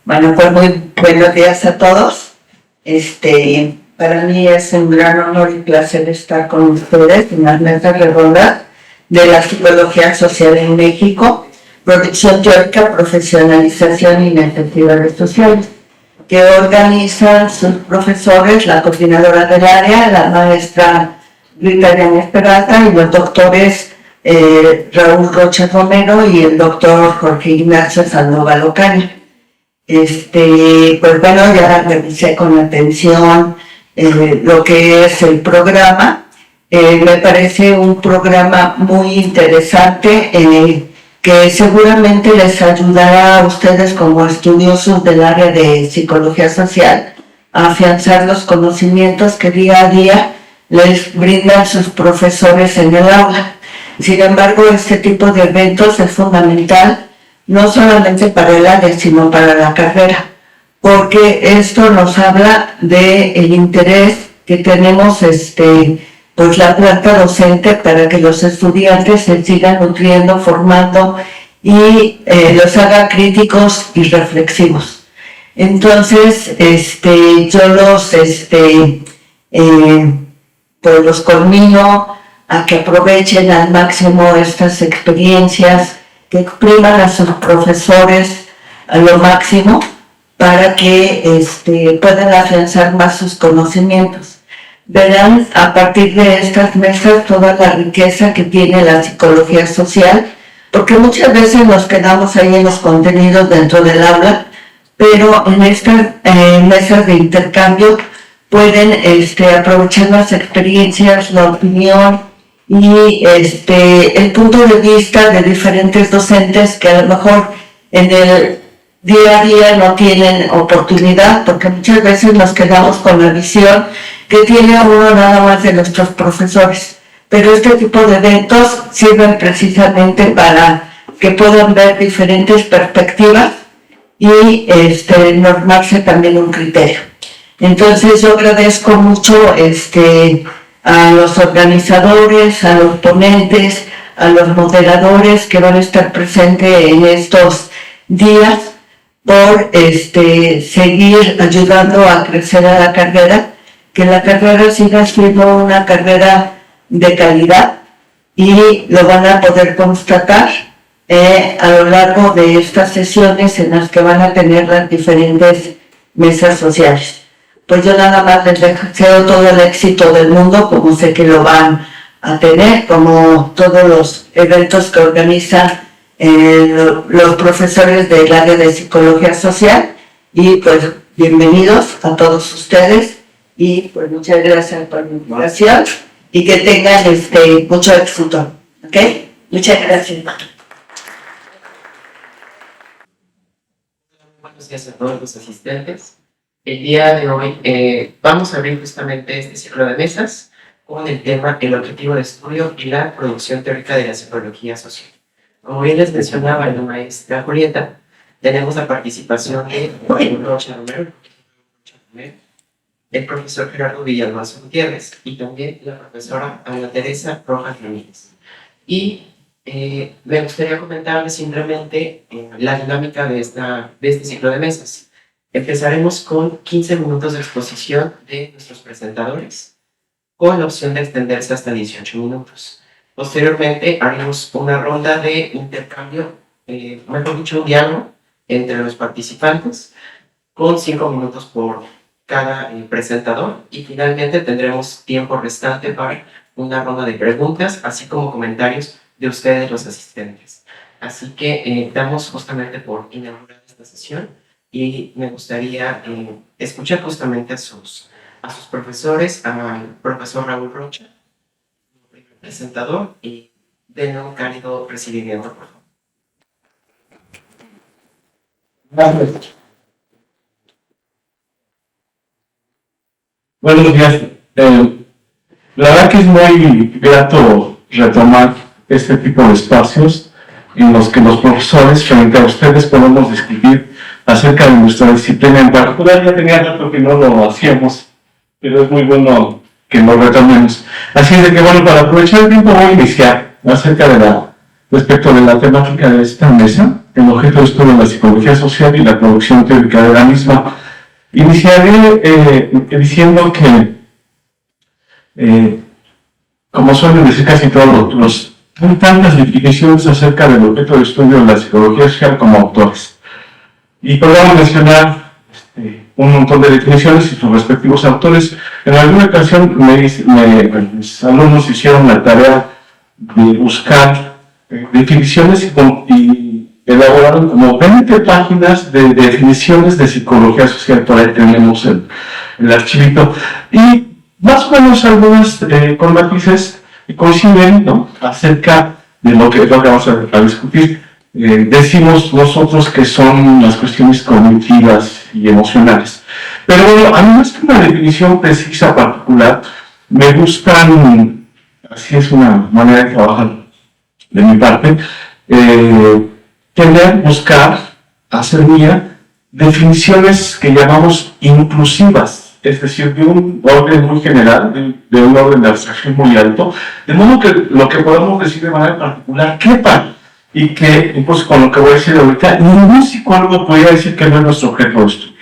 Bueno, pues muy buenos días a todos. Para mí es un gran honor y placer estar con ustedes en las mesas redondas de la psicología social en México, producción teórica, profesionalización y necesidades sociales, que organizan sus profesores, la coordinadora del área, la maestra Rita Diana Esperanza y los doctores Raúl Rocha Romero y el doctor Jorge Ignacio Sandoval Ocaña. Pues bueno, ya revisé con atención lo que es el programa. Me parece un programa muy interesante que seguramente les ayudará a ustedes como estudiosos del área de psicología social a afianzar los conocimientos que día a día les brindan sus profesores en el aula. Sin embargo, este tipo de eventos es fundamental no solamente para el área, sino para la carrera, porque esto nos habla del interés que tenemos pues la planta docente para que los estudiantes se sigan nutriendo, formando y los haga críticos y reflexivos. Entonces, yo los conmino a que aprovechen al máximo estas experiencias, que expriman a sus profesores a lo máximo para que puedan afianzar más sus conocimientos. Verán a partir de estas mesas toda la riqueza que tiene la psicología social, porque muchas veces nos quedamos ahí en los contenidos dentro del aula, pero en estas mesas de intercambio pueden aprovechar las experiencias, la opinión y el punto de vista de diferentes docentes que a lo mejor en el día a día no tienen oportunidad, porque muchas veces nos quedamos con la visión que tiene uno nada más de nuestros profesores. Pero este tipo de eventos sirven precisamente para que puedan ver diferentes perspectivas y normarse también un criterio. Entonces yo agradezco mucho a los organizadores, a los ponentes, a los moderadores que van a estar presentes en estos días por seguir ayudando a crecer a la carrera, que la carrera siga siendo una carrera de calidad y lo van a poder constatar a lo largo de estas sesiones en las que van a tener las diferentes mesas sociales. Pues yo nada más les deseo todo el éxito del mundo, como sé que lo van a tener, como todos los eventos que organizan los profesores del área de psicología social. Y pues bienvenidos a todos ustedes y pues muchas gracias por la invitación y que tengan mucho éxito. ¿Ok? Muchas gracias. Buenos días a todos los asistentes. El día de hoy vamos a abrir justamente este ciclo de mesas con el tema el objetivo de estudio y la producción teórica de la psicología social. Como bien les mencionaba la maestra Julieta, tenemos la participación de Raúl Rocha Romero, el profesor Gerardo Villalbazo Gutiérrez y también la profesora Ana Teresa Rojas Ramírez. Y me gustaría comentarles simplemente la dinámica de este ciclo de mesas. Empezaremos con 15 minutos de exposición de nuestros presentadores, con la opción de extenderse hasta 18 minutos. Posteriormente, haremos una ronda de intercambio, mejor dicho, un diálogo entre los participantes, con 5 minutos por cada presentador. Y finalmente tendremos tiempo restante para una ronda de preguntas, así como comentarios de ustedes, los asistentes. Así que damos justamente por inaugurada esta sesión. Y me gustaría escuchar justamente a sus profesores, al profesor Raúl Rocha, como primer presentador, y denle un cálido recibimiento, por favor. Gracias. Buenos días. La verdad que es muy grato retomar este tipo de espacios en los que los profesores frente a ustedes podemos discutir acerca de nuestra disciplina en particular. Ya tenía rato que no lo hacíamos, pero es muy bueno que lo retomemos. Así de que bueno, para aprovechar el tiempo voy a iniciar respecto de la temática de esta mesa. el objeto de estudio de la psicología social y la producción teórica de la misma. Iniciaré diciendo que, como suelen decir casi todos los autores, hay tantas definiciones acerca del objeto de estudio de la psicología social como autores. Y podemos mencionar un montón de definiciones y sus respectivos autores. En alguna ocasión mis alumnos hicieron la tarea de buscar definiciones y elaboraron como 20 páginas de definiciones de psicología social. Por ahí tenemos el archivito. Y más o menos algunas con matices coinciden, ¿no?, acerca de lo que vamos a discutir. Decimos nosotros que son las cuestiones cognitivas y emocionales. Pero bueno, a mí más que una definición precisa, particular, me gustan, así es una manera de trabajar de mi parte, buscar, hacer mía, definiciones que llamamos inclusivas, es decir, de un orden muy general, de un orden de abstracción muy alto, de modo que lo que podemos decir de manera particular quepa, y que, incluso con lo que voy a decir ahorita, ningún psicólogo podría decir que no es nuestro objeto de estudio.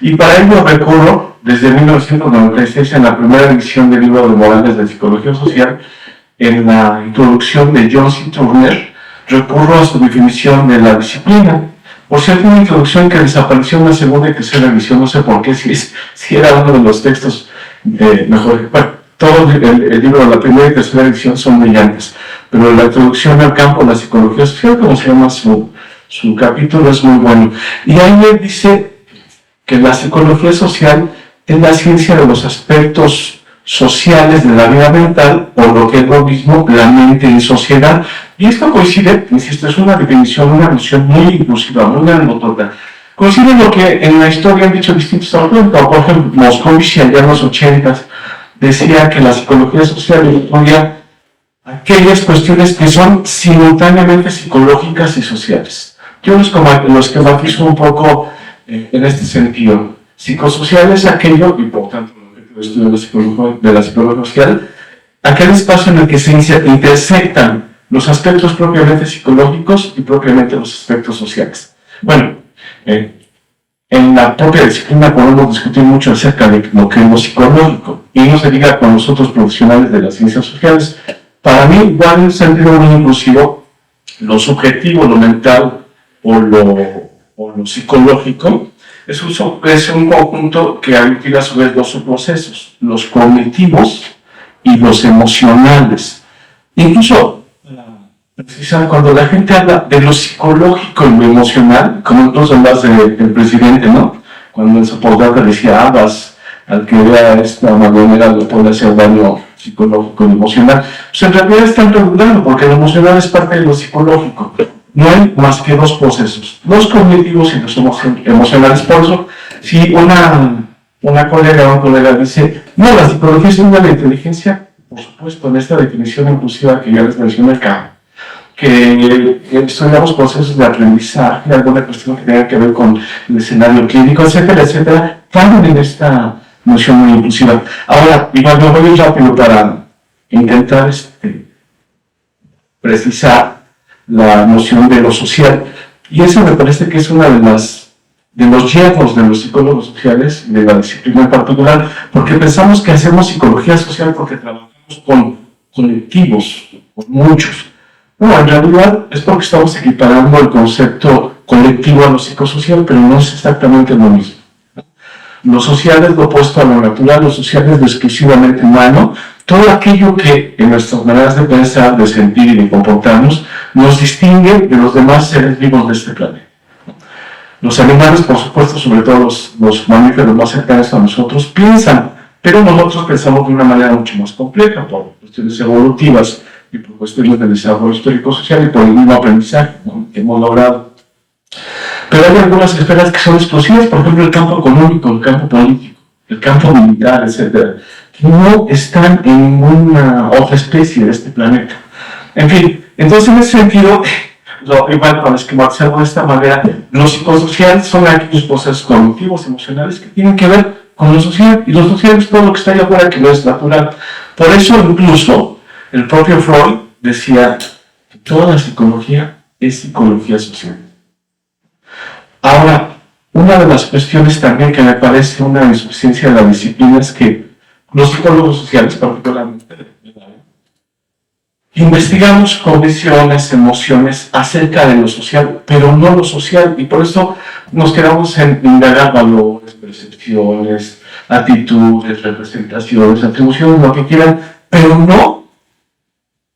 Y para ello recurro, desde 1996, en la primera edición del libro de Morales de Psicología Social, en la introducción de John C. Turner, recurro a su definición de la disciplina. Por cierto, una introducción que desapareció en la segunda y tercera edición, no sé por qué, si era uno de los textos mejores. Bueno, todo el libro de la primera y tercera edición son brillantes, pero la introducción al campo de la psicología social, como se llama su capítulo, es muy bueno. Y ahí él dice que la psicología social es la ciencia de los aspectos sociales de la vida mental, o lo que es lo mismo, la mente en sociedad. Y esto coincide, insisto, es una definición, una noción muy inclusiva, muy grandotota. Coincide lo que en la historia han dicho distintos autores, por ejemplo, Moscovici allá en los 80s decía que la psicología social estudia aquellas cuestiones que son simultáneamente psicológicas y sociales. Yo los esquematizo un poco en este sentido. Psicosocial es aquello, y por tanto el estudio de la psicología social, aquel espacio en el que se intersectan los aspectos propiamente psicológicos y propiamente los aspectos sociales. Bueno, en la propia disciplina podemos discutir mucho acerca de lo que es lo psicológico, y no se diga con los otros profesionales de las ciencias sociales. Para mí, igual en un sentido muy inclusivo, lo subjetivo, lo mental o lo psicológico es un conjunto que aglutina a su vez dos subprocesos, los cognitivos y los emocionales. Incluso, precisamente cuando la gente habla de lo psicológico y lo emocional, como incluso hablas del presidente, ¿no?, cuando en su postdata decía, al que vea esta magonera le puede hacer daño psicológico y emocional. Pues en realidad están redundando, porque lo emocional es parte de lo psicológico. No hay más que dos procesos, los cognitivos y los emocionales. Por eso, si una colega o un colega dice, no, la psicología es una de la inteligencia, por supuesto, en esta definición inclusiva que ya les mencioné acá, que estudiamos procesos de aprendizaje, alguna cuestión que tenga que ver con el escenario clínico, etcétera, etcétera, caben en esta noción muy inclusiva. Ahora, igual me voy rápido para intentar precisar la noción de lo social, y eso me parece que es una de los hierros de los psicólogos sociales, de la disciplina en particular, porque pensamos que hacemos psicología social porque trabajamos con colectivos, con muchos. No, en realidad es porque estamos equiparando el concepto colectivo a lo psicosocial, pero no es exactamente lo mismo. Lo social es lo opuesto a lo natural, lo social es lo exclusivamente humano, todo aquello que en nuestras maneras de pensar, de sentir y de comportarnos nos distingue de los demás seres vivos de este planeta. Los animales, por supuesto, sobre todo los mamíferos más cercanos a nosotros, piensan, pero nosotros pensamos de una manera mucho más compleja, por cuestiones evolutivas y por cuestiones de desarrollo histórico-social y por el mismo aprendizaje, ¿no?, que hemos logrado. Pero hay algunas esferas que son exclusivas, por ejemplo, el campo económico, el campo político, el campo militar, etc., que no están en ninguna otra especie de este planeta. En fin, entonces en ese sentido, igual para esquematizarlo de esta manera, los psicosociales son aquellos procesos cognitivos, emocionales, que tienen que ver con lo social, y lo social es todo lo que está allá afuera que no es natural. Por eso incluso el propio Freud decía que toda la psicología es psicología social. Ahora, una de las cuestiones también que me parece una insuficiencia de la disciplina es que los psicólogos sociales, particularmente, investigamos condiciones, emociones acerca de lo social, pero no lo social, y por eso nos quedamos en indagar valores, percepciones, actitudes, representaciones, atribuciones, lo que quieran, pero no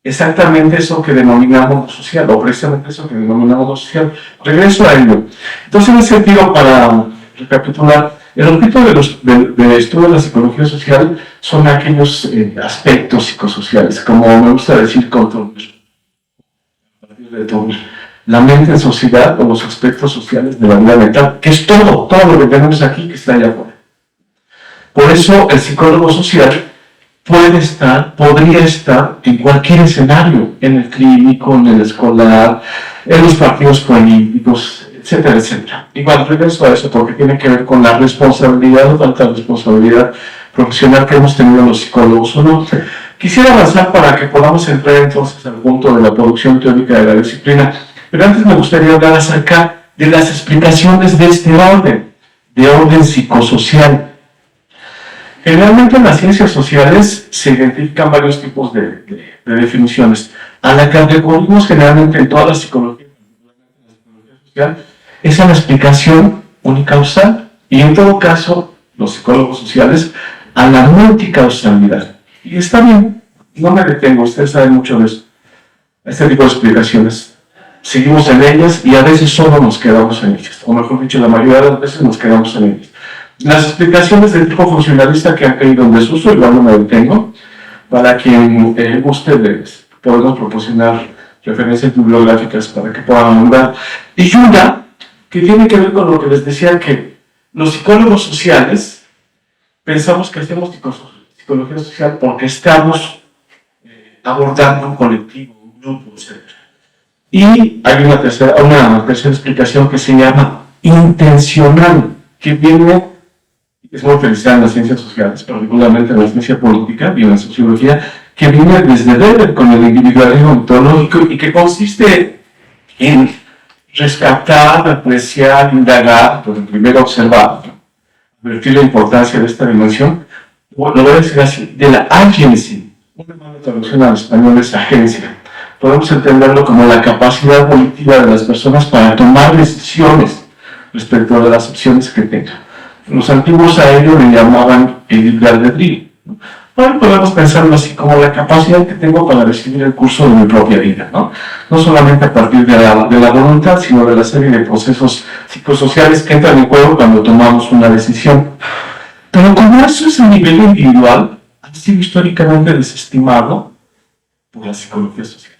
exactamente eso que denominamos lo social, o precisamente eso que denominamos lo social. Regreso a ello. Entonces, en ese sentido, para recapitular, el objeto del estudio de la psicología social son aquellos aspectos psicosociales, como me gusta decir, la mente en sociedad o los aspectos sociales de la vida mental, que es todo lo que tenemos aquí que está allá afuera. Por eso el psicólogo social podría estar en cualquier escenario, en el clínico, en el escolar, en los partidos políticos, etcétera, etcétera. Igual regreso a eso porque tiene que ver con la responsabilidad o falta de responsabilidad profesional que hemos tenido los psicólogos o no. Quisiera avanzar para que podamos entrar entonces al punto de la producción teórica de la disciplina, pero antes me gustaría hablar acerca de las explicaciones de este orden, de orden psicosocial. Generalmente en las ciencias sociales se identifican varios tipos de definiciones. A la que recurrimos generalmente en toda la psicología social es a la explicación unicausal y en todo caso los psicólogos sociales a la multicausalidad. Y está bien, no me detengo, ustedes saben mucho de eso. Este tipo de explicaciones seguimos en ellas y a veces solo nos quedamos en ellas, o mejor dicho, la mayoría de las veces nos quedamos en ellas. Las explicaciones del tipo funcionalista que han caído en desuso, igual no me detengo. Para quien guste, les podemos proporcionar referencias bibliográficas para que puedan nombrar. Y una que tiene que ver con lo que les decía, que los psicólogos sociales pensamos que hacemos psicología social porque estamos abordando un colectivo, un grupo, etc. Y hay una tercera explicación que se llama intencional, que viene, es muy utilizada en las ciencias sociales, particularmente en la ciencia política y en la sociología, que viene desde Weber con el individualismo ontológico y que consiste en rescatar, apreciar, indagar, pero primero observar, advertir la importancia de esta dimensión, lo voy a decir así, de la agency. Una mala traducción al español es agencia. Podemos entenderlo como la capacidad volitiva de las personas para tomar decisiones respecto a las opciones que tengan. Los antiguos a ello le llamaban el libre albedrío. Hoy podemos pensarlo así como la capacidad que tengo para decidir el curso de mi propia vida, ¿no? No solamente a partir de la voluntad, sino de la serie de procesos psicosociales que entran en juego cuando tomamos una decisión. Pero como eso es a nivel individual, ha sido históricamente desestimado por la psicología social.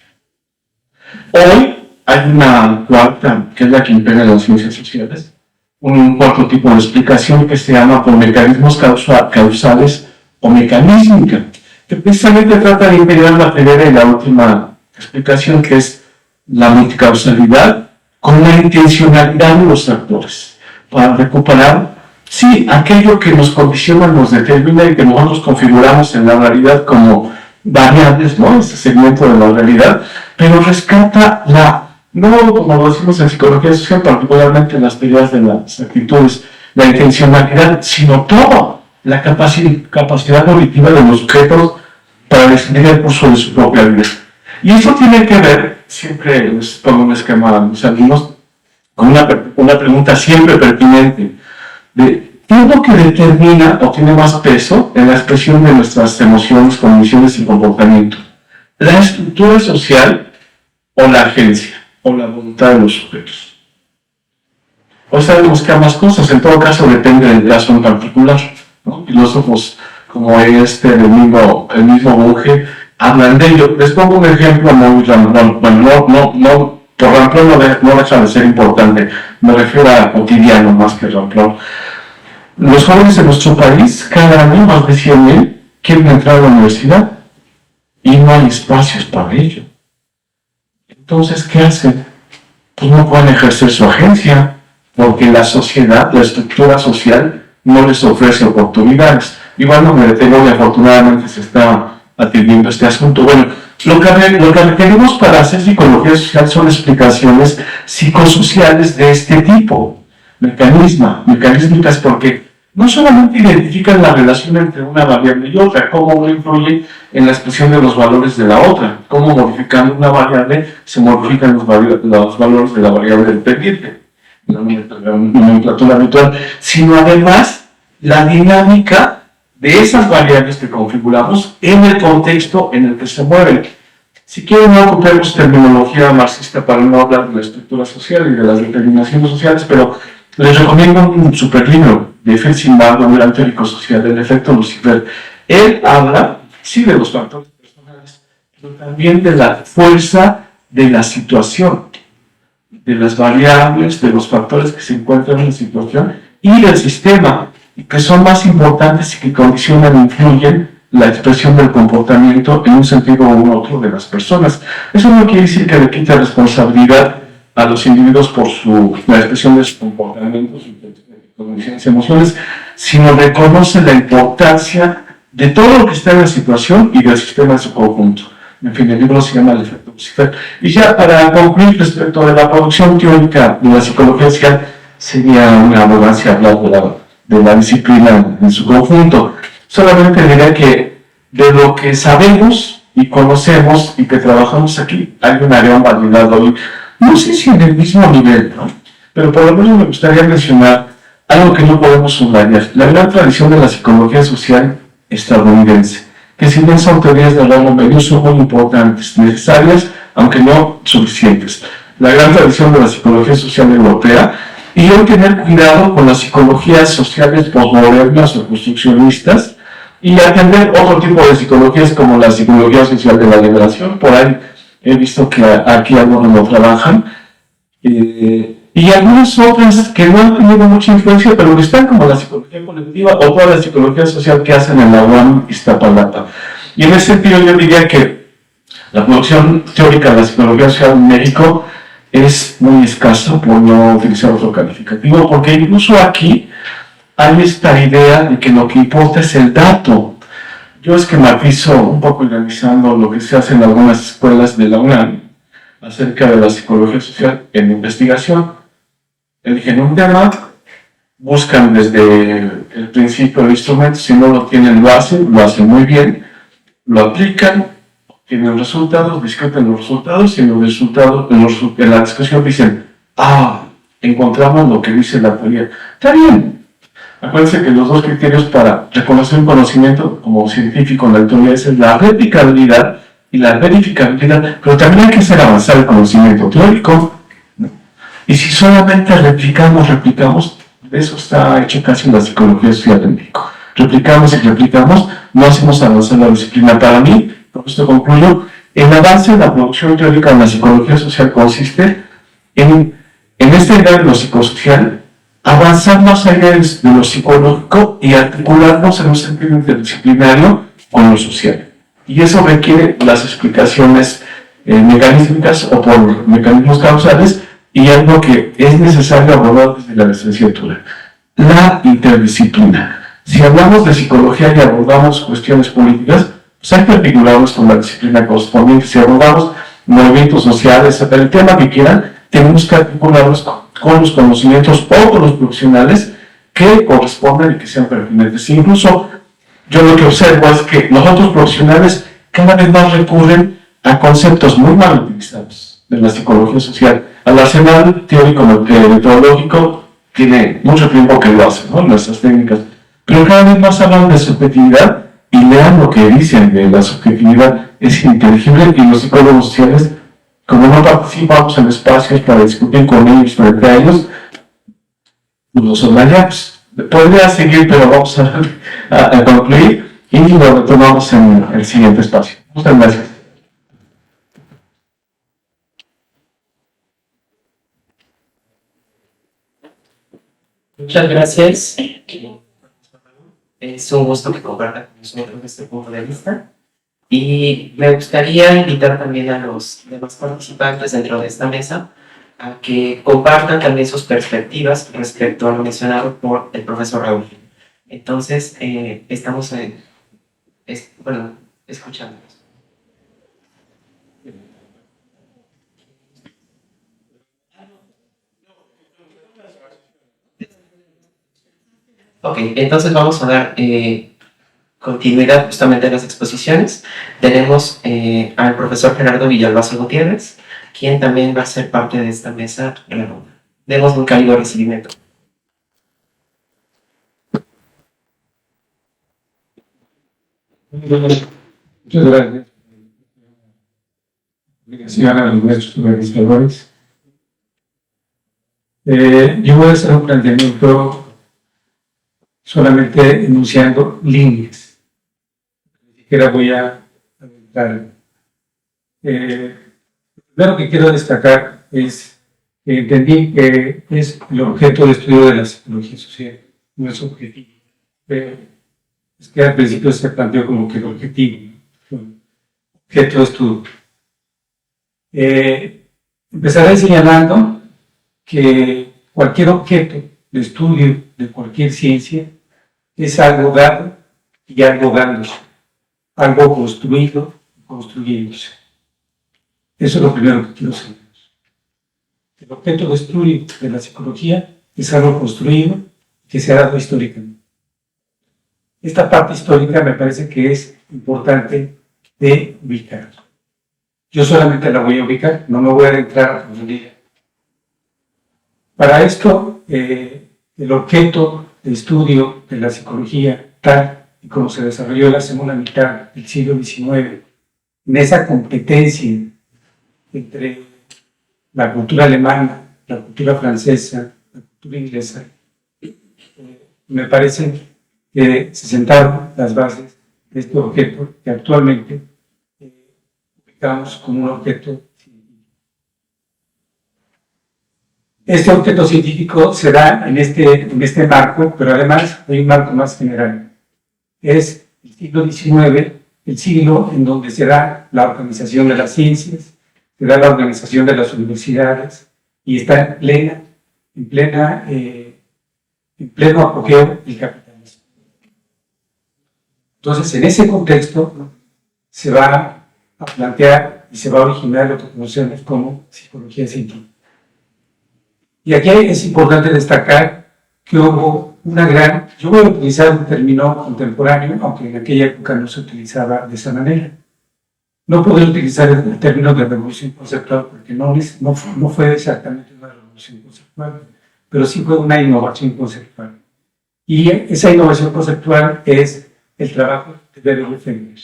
Hoy hay una cuarta, que es la que impera en las ciencias sociales, un cuarto tipo de explicación que se llama por mecanismos causales o mecanísmica, que precisamente trata de integrar la primera y la última explicación, que es la multicausalidad con la intencionalidad de los actores, para recuperar, sí, aquello que nos condiciona, nos determina y que nosotros configuramos en la realidad como variables, ¿no? Este segmento de la realidad, pero rescata no como lo decimos en psicología social, particularmente en las teorías de las actitudes, la intencionalidad, sino toda la capacidad volitiva de los sujetos para decidir el curso de su propia vida. Y eso tiene que ver, siempre les pongo un esquema a mis alumnos, con una pregunta siempre pertinente, de ¿qué es lo que determina o tiene más peso en la expresión de nuestras emociones, condiciones y comportamiento? ¿La estructura social o la agencia o la voluntad de los sujetos? Hoy sabemos que ambas cosas, en todo caso depende del caso en particular, ¿no? Filósofos como el mismo Bunge hablan de ello. Les pongo un ejemplo muy Ramplón. Bueno, por Ramplón no deja de ser importante, me refiero a cotidiano más que Ramplón. Los jóvenes de nuestro país, cada año más de 100,000 quieren entrar a la universidad y no hay espacios para ello. Entonces, ¿qué hacen? Pues no pueden ejercer su agencia, porque la sociedad, la estructura social, no les ofrece oportunidades. Igual no me detengo y afortunadamente se está atendiendo este asunto. Bueno, Lo que requerimos para hacer psicología social son explicaciones psicosociales de este tipo, mecanísmicas, porque no solamente identifican la relación entre una variable y otra, cómo uno influye en la expresión de los valores de la otra, cómo modificando una variable se modifican los valores de la variable dependiente, la nomenclatura habitual, sino además la dinámica de esas variables que configuramos en el contexto en el que se mueven. Si quieren, no ocupemos terminología marxista para no hablar de la estructura social y de las determinaciones sociales, pero les recomiendo un super libro de Felsingbardo, un gran teórico social, del efecto Lucifer. Él habla, sí, de los factores personales, pero también de la fuerza de la situación, de las variables, de los factores que se encuentran en la situación y del sistema, que son más importantes y que condicionan e influyen la expresión del comportamiento en un sentido u otro de las personas. Eso no quiere decir que le quite responsabilidad a los individuos por la expresión de sus comportamientos, sus condiciones, emociones, sino reconoce la importancia de todo lo que está en la situación y del sistema en su conjunto. En fin, el libro se llama El efecto Lucifer. Y ya para concluir respecto de la producción teórica de la psicología social, sería una arrogancia hablar de la disciplina en su conjunto. Solamente diré que de lo que sabemos y conocemos y que trabajamos aquí, hay una gran variedad hoy. No sé si en el mismo nivel, ¿no? Pero por lo menos me gustaría mencionar algo que no podemos subrayar: la gran tradición de la psicología social estadounidense, que si bien son teorías de rango medio, son muy importantes, necesarias, aunque no suficientes. La gran tradición de la psicología social europea, y hoy tener cuidado con las psicologías sociales posmodernas o construccionistas, y atender otro tipo de psicologías como la psicología social de la liberación. Por ahí he visto que aquí algunos lo trabajan, y algunas otras que no han tenido mucha influencia, pero que están, como la psicología colectiva o toda la psicología social que hacen en la UAM Iztapalapa. Y en ese sentido yo diría que la producción teórica de la psicología social en México es muy escasa, por no utilizar otro calificativo, porque incluso aquí hay esta idea de que lo que importa es el dato. Yo esquematizo un poco, analizando lo que se hace en algunas escuelas de la UNAM acerca de la psicología social en investigación. Eligen un tema, buscan desde el principio el instrumento, si no lo tienen lo hacen muy bien, lo aplican, tienen resultados, discuten los resultados, y en la discusión dicen: encontramos lo que dice la teoría. Está bien. Acuérdense que los dos criterios para reconocer un conocimiento como científico en la teoría es la replicabilidad y la verificabilidad, pero también hay que hacer avanzar el conocimiento teórico, ¿no? Y si solamente replicamos, de eso está hecho casi la psicología social en México. Replicamos y replicamos, no hacemos avanzar la disciplina. Para mí, con esto concluyo, el avance de la producción teórica en la psicología social consiste en esta idea de lo psicosocial, avanzar más allá de lo psicológico y articularnos en un sentido interdisciplinario con lo social. Y eso requiere las explicaciones mecanísticas o por mecanismos causales, y algo que es necesario abordar desde la licenciatura: la interdisciplina. Si hablamos de psicología y abordamos cuestiones políticas, pues hay que articularnos con la disciplina correspondiente. Si abordamos movimientos sociales, el tema que quieran, tenemos que articularnos con los conocimientos o con los profesionales que correspondan y que sean pertinentes. Incluso yo lo que observo es que los otros profesionales cada vez más recurren a conceptos muy mal utilizados de la psicología social. Al arsenal teórico metodológico tiene mucho tiempo que lo hace, ¿no?, nuestras técnicas, pero cada vez más hablan de subjetividad, y lean lo que dicen de la subjetividad. Es inteligible, y los psicólogos sociales, como no participamos en espacios para discutir con ellos frente a ellos, los sobrellevamos. Podría seguir, pero vamos a concluir y lo retomamos en el siguiente espacio. Muchas gracias. Muchas gracias. Es un gusto que compartan con nosotros este punto de vista. Y me gustaría invitar también a los demás participantes dentro de esta mesa a que compartan también sus perspectivas respecto a lo mencionado por el profesor Raúl. Entonces, estamos escuchándonos. Entonces vamos a dar continuidad justamente a las exposiciones. Tenemos al profesor Gerardo Villalbazo Gutiérrez, quien también va a ser parte de esta mesa redonda. Demos un cálido recibimiento. Muchas gracias. Obligación a los nuestros organizadores. Yo voy a hacer un planteamiento solamente enunciando líneas. Ni siquiera voy a aventar. Lo primero que quiero destacar es que entendí que es el objeto de estudio de la psicología social, no es objetivo. Es que al principio se planteó como que el objetivo, objeto de estudio. Empezaré señalando que cualquier objeto de estudio de cualquier ciencia es algo dado y algo dándose, algo construido y construyéndose. Eso es lo primero que quiero señalar. El objeto de estudio de la psicología es algo construido que se ha dado históricamente. Esta parte histórica me parece que es importante de ubicar. Yo solamente la voy a ubicar, no me voy a adentrar a profundidad. Para esto, el objeto de estudio de la psicología, tal y como se desarrolló en la segunda mitad del siglo XIX, en esa competencia entre la cultura alemana, la cultura francesa, la cultura inglesa, me parece que se sentaron las bases de este objeto que actualmente ubicamos como un objeto científico. Este objeto científico se da en este marco, pero además hay un marco más general. Es el siglo XIX, el siglo en donde se da la organización de las ciencias, se da la organización de las universidades y está en pleno apogeo el capitalismo. Entonces, en ese contexto se va a plantear y se va a originar lo que conocemos como psicología científica. Y aquí es importante destacar que hubo una gran, yo voy a utilizar un término contemporáneo, aunque en aquella época no se utilizaba de esa manera. No puedo utilizar el término de revolución conceptual porque no fue exactamente una revolución conceptual, pero sí fue una innovación conceptual. Y esa innovación conceptual es el trabajo de Beverly Fender.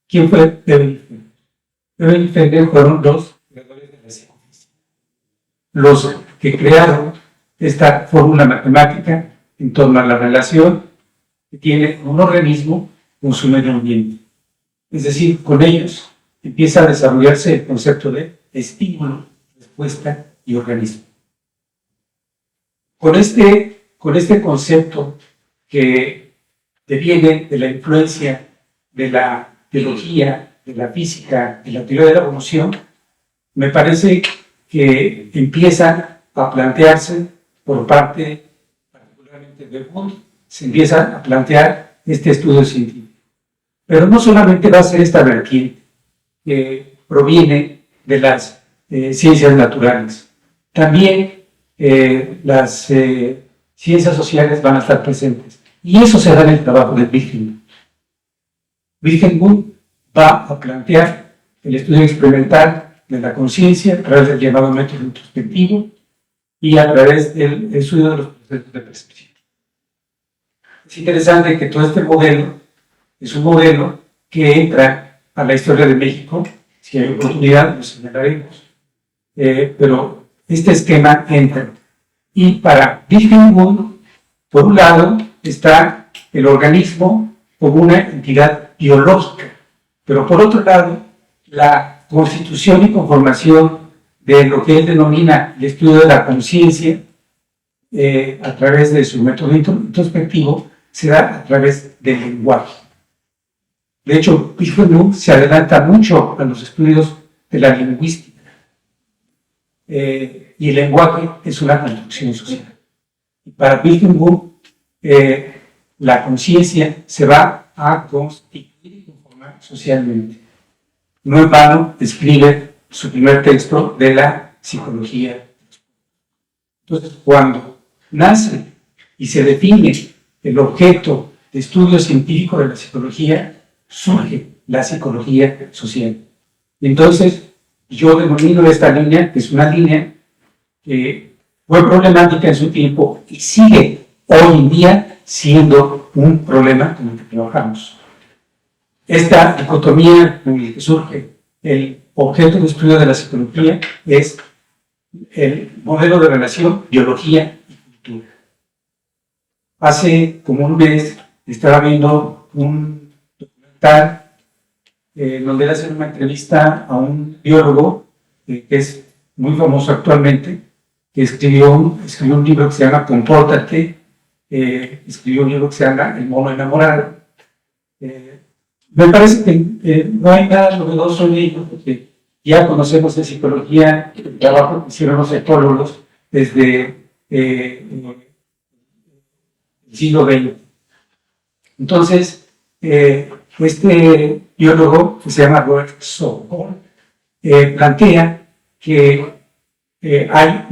¿Quién fue Beverly Fender? Beverly Fender fueron dos creadores de la psicofísica, los que crearon esta fórmula matemática en torno a la relación que tiene un organismo con su medio ambiente. Es decir, con ellos empieza a desarrollarse el concepto de estímulo, respuesta y organismo. Con este concepto que deviene de la influencia de la biología, de la física, de la teoría de la evolución, me parece que empieza a plantearse por parte, particularmente de Wundt, se empieza a plantear este estudio científico. Pero no solamente va a ser esta vertiente que proviene de las ciencias naturales, también las ciencias sociales van a estar presentes. Y eso se da en el trabajo de Wilhelm. Wilhelm Wundt va a plantear el estudio experimental de la conciencia a través del llamado método introspectivo y a través del estudio de los procesos de percepción. Es interesante que todo este modelo es un modelo que entra a la historia de México, si hay oportunidad lo señalaremos, pero este esquema entra. Y para Wilhelm Wundt, por un lado, está el organismo como una entidad biológica, pero por otro lado, la constitución y conformación de lo que él denomina el estudio de la conciencia, a través de su método introspectivo, se da a través del lenguaje. De hecho, Wilhelm Wundt se adelanta mucho a los estudios de la lingüística. Y el lenguaje es una construcción social. Y para Wilhelm Wundt, la conciencia se va a constituir y conformar socialmente. No en vano escribe su primer texto de la psicología. Entonces, cuando nace y se define el objeto de estudio científico de la psicología, surge la psicología social. Entonces, yo denomino esta línea, que es una línea que fue problemática en su tiempo y sigue hoy en día siendo un problema con el que trabajamos. Esta dicotomía en la que surge el objeto de estudio de la psicología es el modelo de relación biología y cultura. Hace como un mes estaba viendo un documental donde le hacen una entrevista a un biólogo que es muy famoso actualmente, que escribió un libro que se llama Compórtate, escribió un libro que se llama El mono enamorado. Me parece que no hay nada novedoso en ello, porque ya conocemos en psicología el trabajo que hicieron los etólogos desde el siglo XX. Entonces, este biólogo, que se llama Robert Sokol, plantea que hay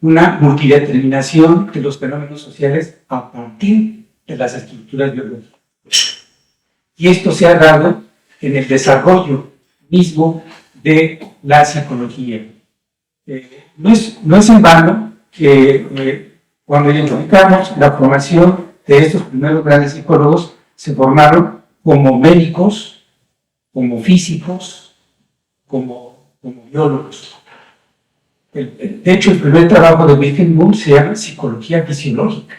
una multideterminación de los fenómenos sociales a partir de las estructuras biológicas. Y esto se ha dado en el desarrollo mismo de la psicología. No es en vano que cuando identificamos la formación de estos primeros grandes psicólogos, se formaron como médicos, como físicos, como biólogos. De hecho, el primer trabajo de Wittgenstein se llama Psicología Fisiológica.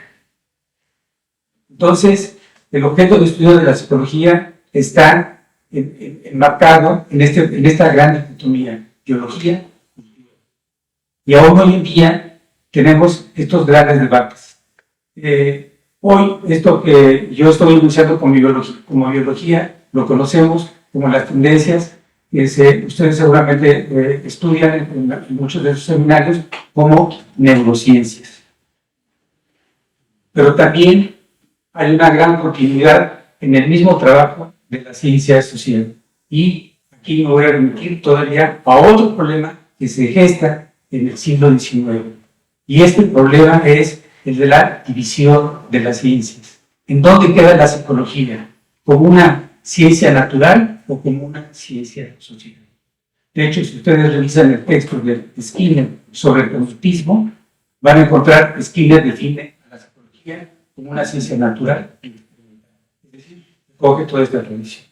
Entonces, el objeto de estudio de la psicología está enmarcado en esta gran dicotomía, biología y cultura. Y aún hoy en día tenemos estos grandes debates. Hoy, esto que yo estoy enunciando como biología, lo conocemos como las tendencias que ustedes seguramente estudian en muchos de sus seminarios como neurociencias. Pero también hay una gran continuidad en el mismo trabajo de la ciencia social. Y aquí me voy a remitir todavía a otro problema que se gesta en el siglo XIX. Y este problema es el de la división de las ciencias. ¿En dónde queda la psicología? ¿Como una ciencia natural o como una ciencia social? De hecho, si ustedes revisan el texto de Skinner sobre el conductismo, van a encontrar que Skinner define a la psicología como una ciencia natural e experimental. Es decir, coge toda esta tradición.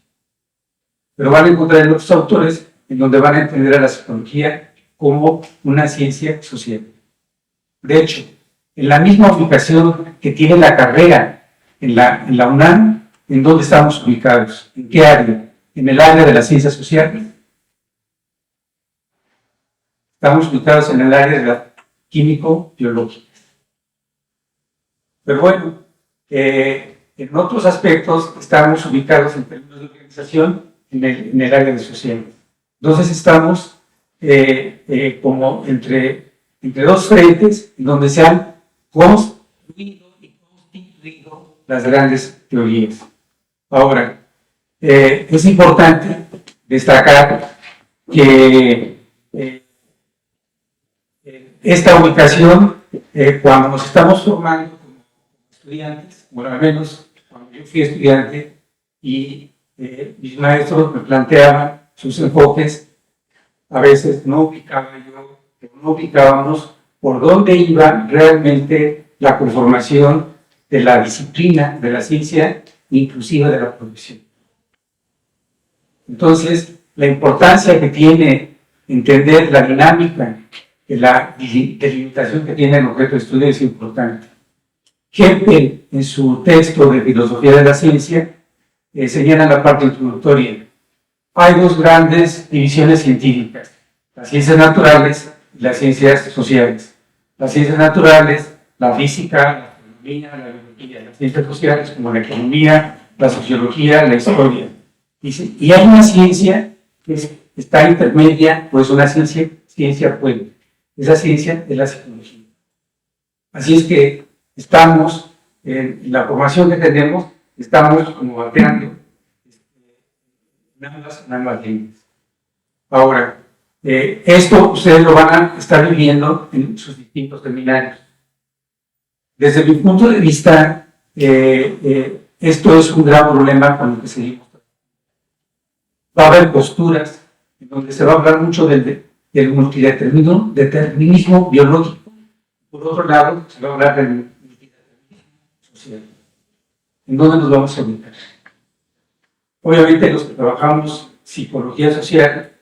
Pero van a encontrar en otros autores en donde van a entender a la psicología como una ciencia social. De hecho, en la misma ubicación que tiene la carrera en la UNAM, ¿en dónde estamos ubicados? ¿En qué área? ¿En el área de las ciencias sociales? Estamos ubicados en el área de la químico-biológica. Pero bueno, en otros aspectos estamos ubicados en términos de organización en el área de sociales. Entonces estamos como entre dos frentes en donde se han construido y constituido las grandes teorías. Ahora, es importante destacar que esta ubicación, cuando nos estamos formando como estudiantes, bueno, al menos cuando yo fui estudiante y mis maestros me planteaban sus enfoques, a veces no ubicábamos por dónde iba realmente la conformación de la disciplina, de la ciencia, inclusive de la profesión. Entonces, la importancia que tiene entender la dinámica de la delimitación que tiene el objeto de estudio es importante. Hempel, en su texto de Filosofía de la Ciencia, señala en la parte introductoria: hay dos grandes divisiones científicas, las ciencias naturales y las ciencias sociales. Las ciencias naturales, la física, la astronomía, la biología; las ciencias sociales, como la economía, la sociología, la historia. Y hay una ciencia que está intermedia, pues una ciencia puente. Esa ciencia es la psicología. Así es que estamos, en la formación que tenemos, estamos como bateando en ambas líneas. Ahora, esto ustedes lo van a estar viviendo en sus distintos seminarios. Desde mi punto de vista, esto es un gran problema con el que seguimos. Va a haber posturas en donde se va a hablar mucho del multideterminismo biológico. Por otro lado, se va a hablar del multideterminismo social. ¿En dónde nos vamos a ubicar? Obviamente los que trabajamos psicología social,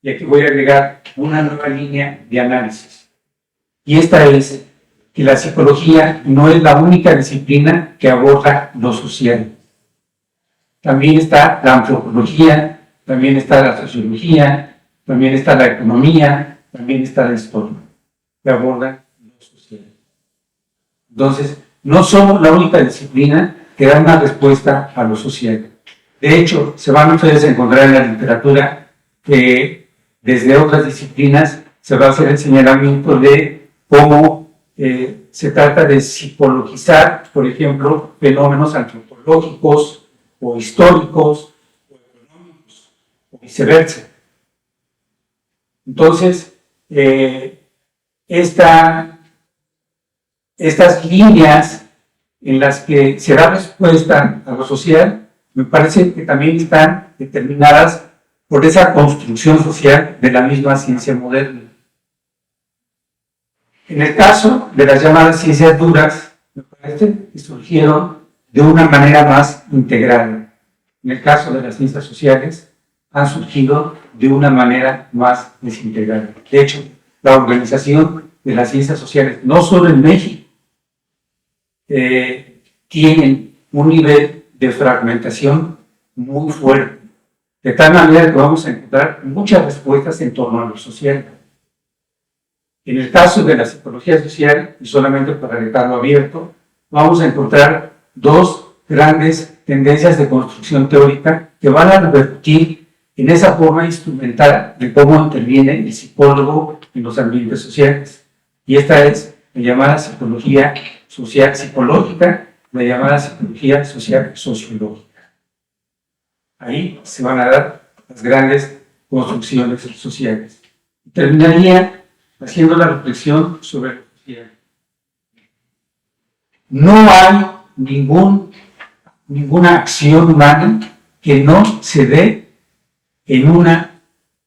y aquí voy a agregar una nueva línea de análisis. Y esta es que la psicología no es la única disciplina que aborda lo social. También está la antropología, también está la sociología, también está la economía, también está la historia, que aborda lo social. Entonces, no somos la única disciplina que da una respuesta a lo social. De hecho, se van ustedes a encontrar en la literatura que desde otras disciplinas se va a hacer el señalamiento de cómo se trata de psicologizar, por ejemplo, fenómenos antropológicos o históricos o económicos o viceversa. Entonces, estas líneas en las que se da respuesta a lo social, me parece que también están determinadas por esa construcción social de la misma ciencia moderna. En el caso de las llamadas ciencias duras, me parece que surgieron de una manera más integral. En el caso de las ciencias sociales, han surgido de una manera más desintegrada. De hecho, la organización de las ciencias sociales, no solo en México, tienen un nivel de fragmentación muy fuerte, de tal manera que vamos a encontrar muchas respuestas en torno a lo social. En el caso de la psicología social, y solamente para dejarlo abierto, vamos a encontrar dos grandes tendencias de construcción teórica que van a revertir en esa forma instrumental de cómo interviene el psicólogo en los ambientes sociales. Y esta es la llamada psicología social psicológica, la llamada psicología social sociológica. Ahí se van a dar las grandes construcciones sociales. Terminaría haciendo la reflexión sobre lo social. No hay ninguna acción humana que no se dé en una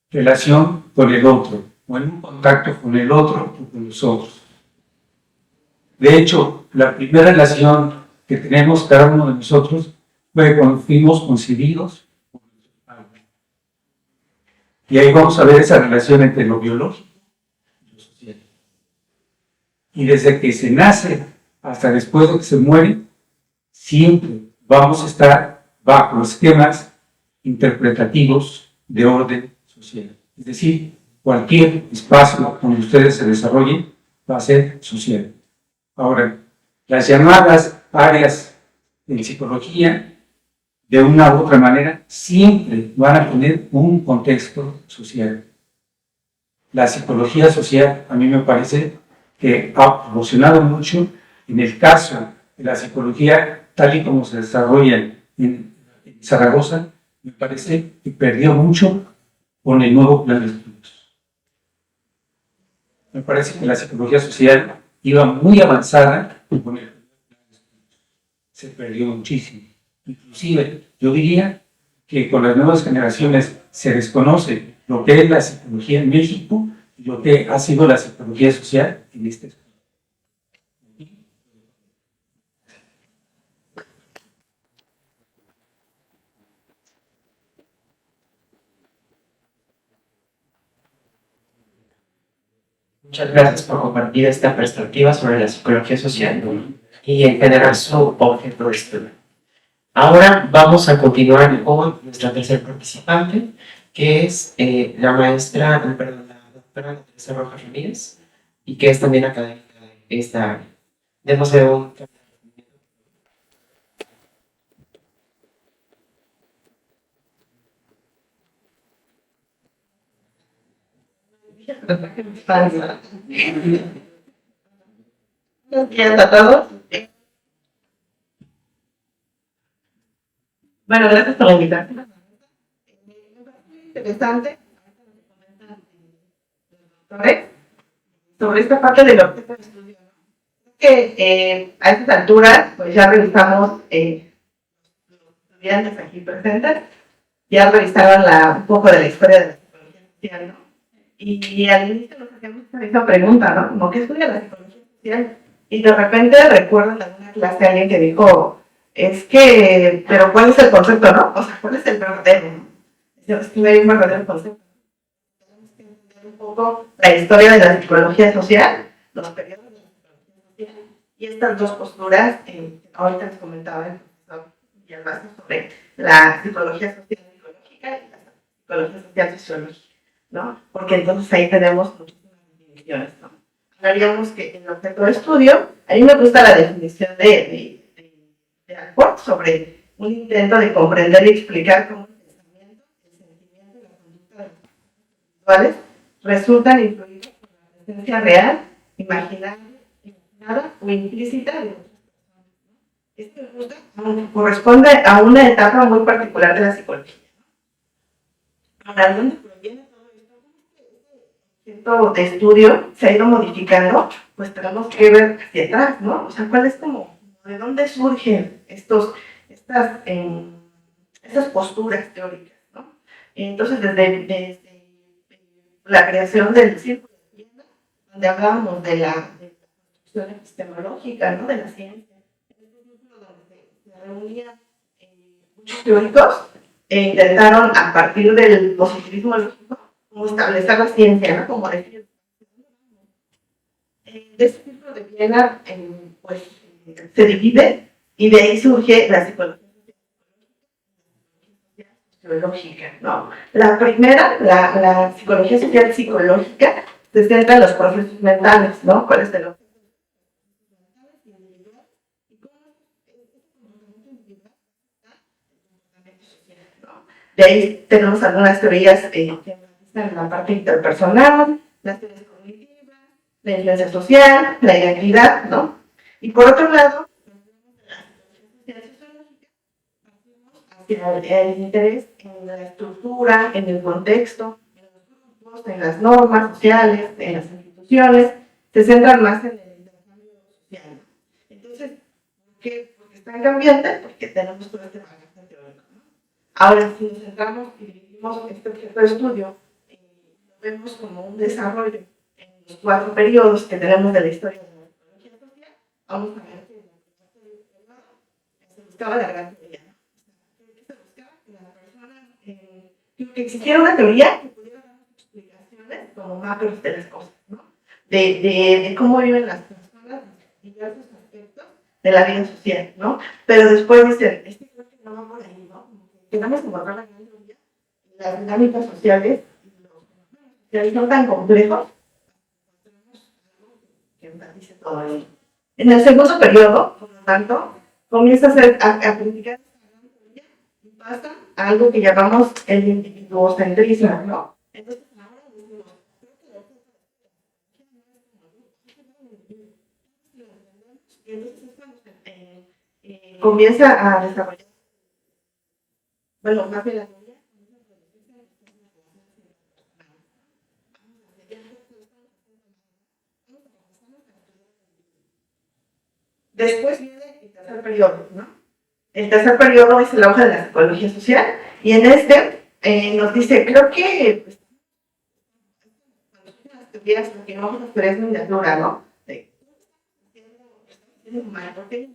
relación con el otro, o en un contacto con el otro o con los otros. De hecho, la primera relación que tenemos cada uno de nosotros fue cuando fuimos concebidos por nuestro padre. Y ahí vamos a ver esa relación entre lo biológico y lo social. Y desde que se nace hasta después de que se muere, siempre vamos a estar bajo esquemas interpretativos de orden social. Es decir, cualquier espacio donde ustedes se desarrollen va a ser social. Ahora, las llamadas áreas en psicología, de una u otra manera, siempre van a tener un contexto social. La psicología social, a mí me parece que ha promocionado mucho en el caso de la psicología tal y como se desarrolla en Zaragoza, me parece que perdió mucho con el nuevo plan de estudios. Me parece que la psicología social iba muy avanzada con el plan de estudios. Se perdió muchísimo. Inclusive, yo diría que con las nuevas generaciones se desconoce lo que es la psicología en México y lo que ha sido la psicología social en este país. Muchas gracias por compartir esta perspectiva sobre la psicología social y en general su objeto de estudio. Ahora vamos a continuar con nuestra tercera participante, que es la doctora Teresa Rojas Ramírez, y que es también académica de esta área. Démosle un... Buenos días a todos. Bueno, gracias por la invitación. Muy interesante sobre esta parte del objeto de estudio, ¿no? que a estas alturas, pues ya revisamos, los estudiantes aquí presentes, ya revisaron un poco de la historia de la psicología social, ¿no? Y al inicio nos hacíamos esta misma pregunta, ¿no? ¿Cómo qué estudia la psicología social? Y de repente recuerdo en alguna clase alguien que dijo, es que, pero ¿cuál es el concepto, no? O sea, ¿cuál es el verdadero, no? Es que no hay un verdadero concepto. Tenemos que entender un poco la historia de la psicología social, los periodos de la psicología social, y estas dos posturas, ahorita les comentaba el profesor Villalbazo sobre la psicología social psicológica y la psicología social sociológica, ¿no? Porque entonces ahí tenemos muchísimas definiciones, ¿no? Hablaríamos que en el objeto de estudio, a mí me gusta la definición de Alport sobre un intento de comprender y explicar cómo el pensamiento, el sentimiento y la conducta de los individuales resultan influidos por la presencia real, imaginada o implícita de otras personas, ¿no? Esto me gusta, corresponde a una etapa muy particular de la psicología. Ahora, ¿dónde proviene todo esto? Objeto de estudio se ha ido modificando, pues tenemos que ver hacia atrás, ¿no? O sea, ¿cuál es como, de dónde surgen estas posturas teóricas, ¿no? Entonces, desde la creación del Círculo de Viena, donde hablábamos de la construcción epistemológica, ¿no? De la ciencia, en este círculo donde se reunían muchos teóricos e intentaron, a partir del positivismo lógico, como establecer la ciencia, ¿no? Como decir, de ese círculo de Viena, pues, se divide y de ahí surge la psicología sociológica, ¿no? La primera, la psicología social psicológica, se centra en los procesos mentales, ¿no? ¿Cuál es el objeto? De ahí tenemos algunas teorías que analizan la parte interpersonal, las teorías cognitivas, la influencia social, la identidad, ¿no? Y por otro lado, hacia el interés en la estructura, en el contexto, en los grupos, en las normas sociales, en las instituciones, se centran más en el intercambio social. Entonces, ¿por qué? Porque están cambiantes, porque tenemos todo este bagaje teórico, ¿no? Ahora, si nos centramos y dividimos este objeto de estudio, lo vemos como un desarrollo en los 4 periodos que tenemos de la historia de la psicología social. Vamos a ver que en el primer periodo se buscaba la gran teoría, ¿no? ¿Qué se buscaba? Que las personas, que existiera una teoría que pudiera dar explicaciones como macros de las cosas, ¿no? De cómo viven las personas en diversos aspectos de la vida social, ¿no? Pero después dicen, creo que no va por ahí, ¿no? Tenemos que encontrar la gran teoría y las dinámicas sociales y los fenómenos sociales son tan complejos que enfatice todo ello. En el segundo periodo, por lo tanto, comienza a criticar esta gran teoría y pasa a algo que llamamos el individuocentrismo, ¿no? Entonces, ahora decimos, y entonces es cuando comienza a desarrollar, bueno, más bien la teoría. Después viene el tercer periodo, ¿no? El tercer periodo es el auge de la psicología social y en este nos dice, creo que pues, las teorías, lo que llamamos las teorías de miniatura, ¿no? Porque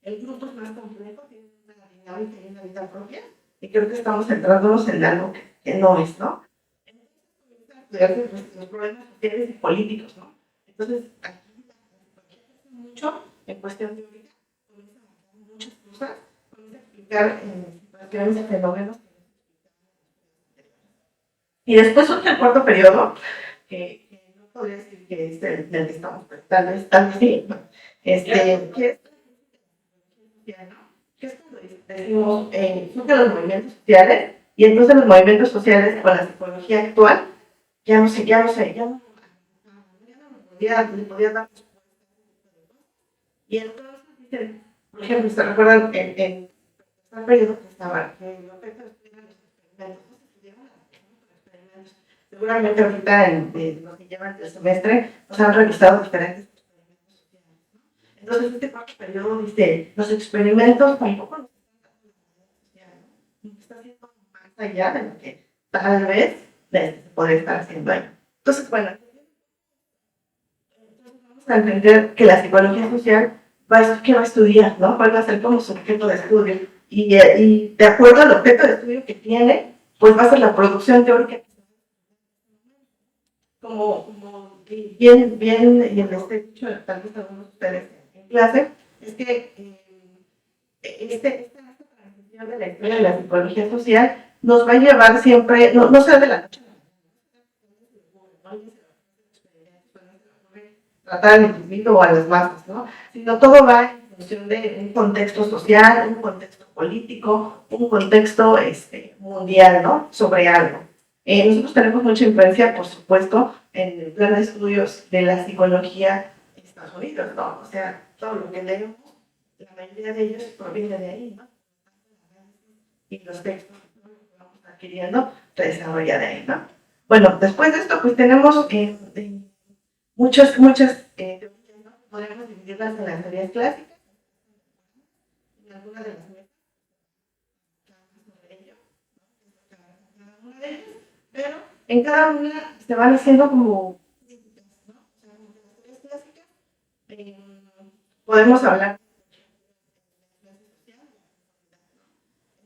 el grupo es más complejo, tiene una dinámica y una vida propia y creo que estamos centrándonos en algo que no es, ¿no? Entonces comienza a estudiarse los problemas sociales y políticos, ¿no? Entonces, aquí mucho en cuestión teórica, comienza a abarcar muchas cosas, comienza a explicar situaciones y fenómenos. Y después surge el cuarto periodo, que no podría decir que es el del que estamos, pero tal vez sí. ¿Qué es ¿Qué es cuando decimos surgen los movimientos sociales? Y entonces los movimientos sociales con la psicología actual ya no me podía dar. Y entonces dicen, por ejemplo, ¿se recuerdan en el periodo que estaba en los experimentos? ¿No se estudiaban los experimentos? Seguramente ahorita en los que llevan el semestre nos han revisado diferentes experimentos sociales. Entonces, este cuarto periodo dice, los experimentos tampoco nos está haciendo más allá de lo que tal vez se podría estar haciendo ahí. Entonces, bueno, vamos a entender que la psicología social ¿qué va a estudiar? ¿No? ¿Cuál va a ser como su objeto de estudio? Y de acuerdo al objeto de estudio que tiene, pues va a ser la producción teórica. Como bien, y en este dicho, tal vez algunos de ustedes en clase, es que esta transición de la historia de la psicología social nos va a llevar siempre, no sea de la noche a la mañana, tratar al individuo o a las masas, ¿no? Sino todo va en función de un contexto social, un contexto político, un contexto mundial, ¿no? Sobre algo. Nosotros tenemos mucha influencia, por supuesto, en el plan de estudios de la psicología en Estados Unidos, ¿no? O sea, todo lo que leemos, la mayoría de ellos proviene de ahí, ¿no? Y los textos que vamos adquiriendo se desarrolla de ahí, ¿no? Bueno, después de esto, pues tenemos muchas teorías, ¿no? Podríamos dividirlas en las teorías clásicas, en algunas de las metas, sobre ello, cada una de ellas, pero en cada una se van haciendo como críticas, ¿no? O sea, en las teorías clásicas podemos hablar de la clase social,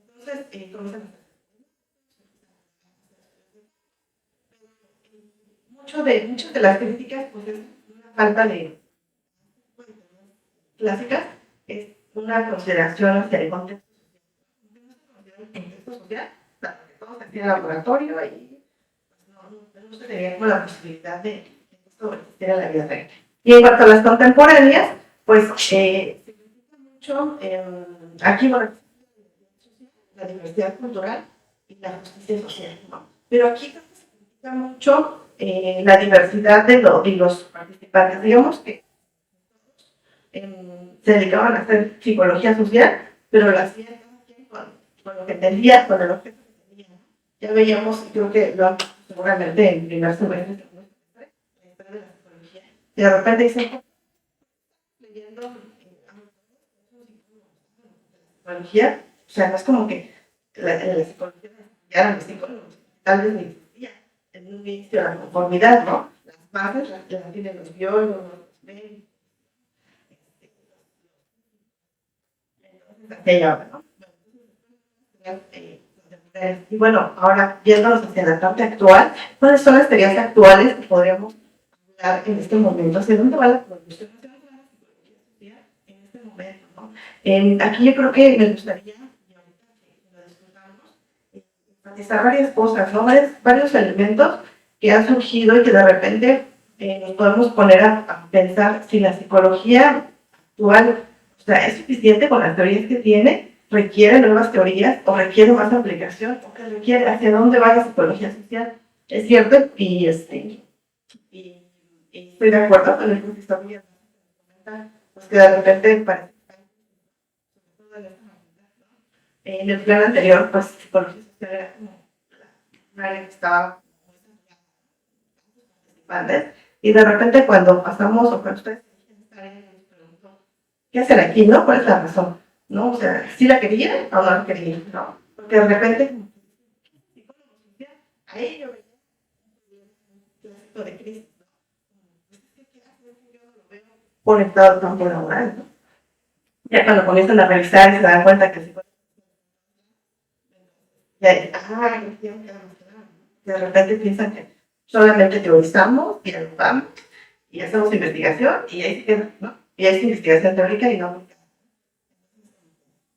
entonces comenzamos. Muchas de las críticas, pues es una falta de clásicas, es una consideración hacia el contexto social. El contexto social, claro, que todo se hacía en laboratorio y pues, no se tenía como la posibilidad de que esto existiera en la vida real. Y en cuanto a las contemporáneas, pues se critica mucho aquí, bueno, la diversidad cultural y la justicia social, ¿no? Pero aquí creo que se critica mucho la diversidad de los participantes. Digamos que se dedicaban a hacer psicología social, pero lo hacían con lo que entendía, con el objeto que tenía, ¿no? Ya veíamos, creo que lo han visto seguramente en primer semestre, segundo semestre, la historia de la psicología, y de repente dicen, leyendo psicología, o sea, no es como que la psicología eran los psicólogos, tal vez ni existía en un inicio la conformidad, ¿no? Las bases las tienen los biólogos, los médicos, aquella, ¿no? Y bueno, ahora viéndonos hacia la parte actual, ¿cuáles son las teorías actuales que podríamos hablar en este momento? ¿Hacia dónde va la producción? ¿Hacia dónde va la psicología social en este momento, ¿no? Aquí yo creo que me gustaría, y ahorita que lo disfrutamos, enfatizar varias cosas, ¿no? Varios elementos que han surgido y que de repente nos podemos poner a pensar si la psicología actual, o sea, es suficiente con las teorías que tiene, requiere nuevas teorías o requiere más aplicación o que requiere hacia dónde va la psicología social. Es cierto y estoy de acuerdo con el profesor Miguel, pues que de repente parece en el plan anterior, pues psicología social era como una área que estaba participantes y de repente cuando pasamos o cuando ustedes ¿qué hacen aquí, no? ¿Cuál es la razón? ¿No? O sea, ¿sí la querían o no la querían? ¿No? Porque de repente, ahí yo veía el clásico de Cristo, conectado al campo laboral, ¿no? Ya cuando comienzan a revisar y se dan cuenta que sí, de repente piensan que solamente teorizamos y anotamos y hacemos investigación y ahí se queda, ¿no? Y hay investigación teórica y no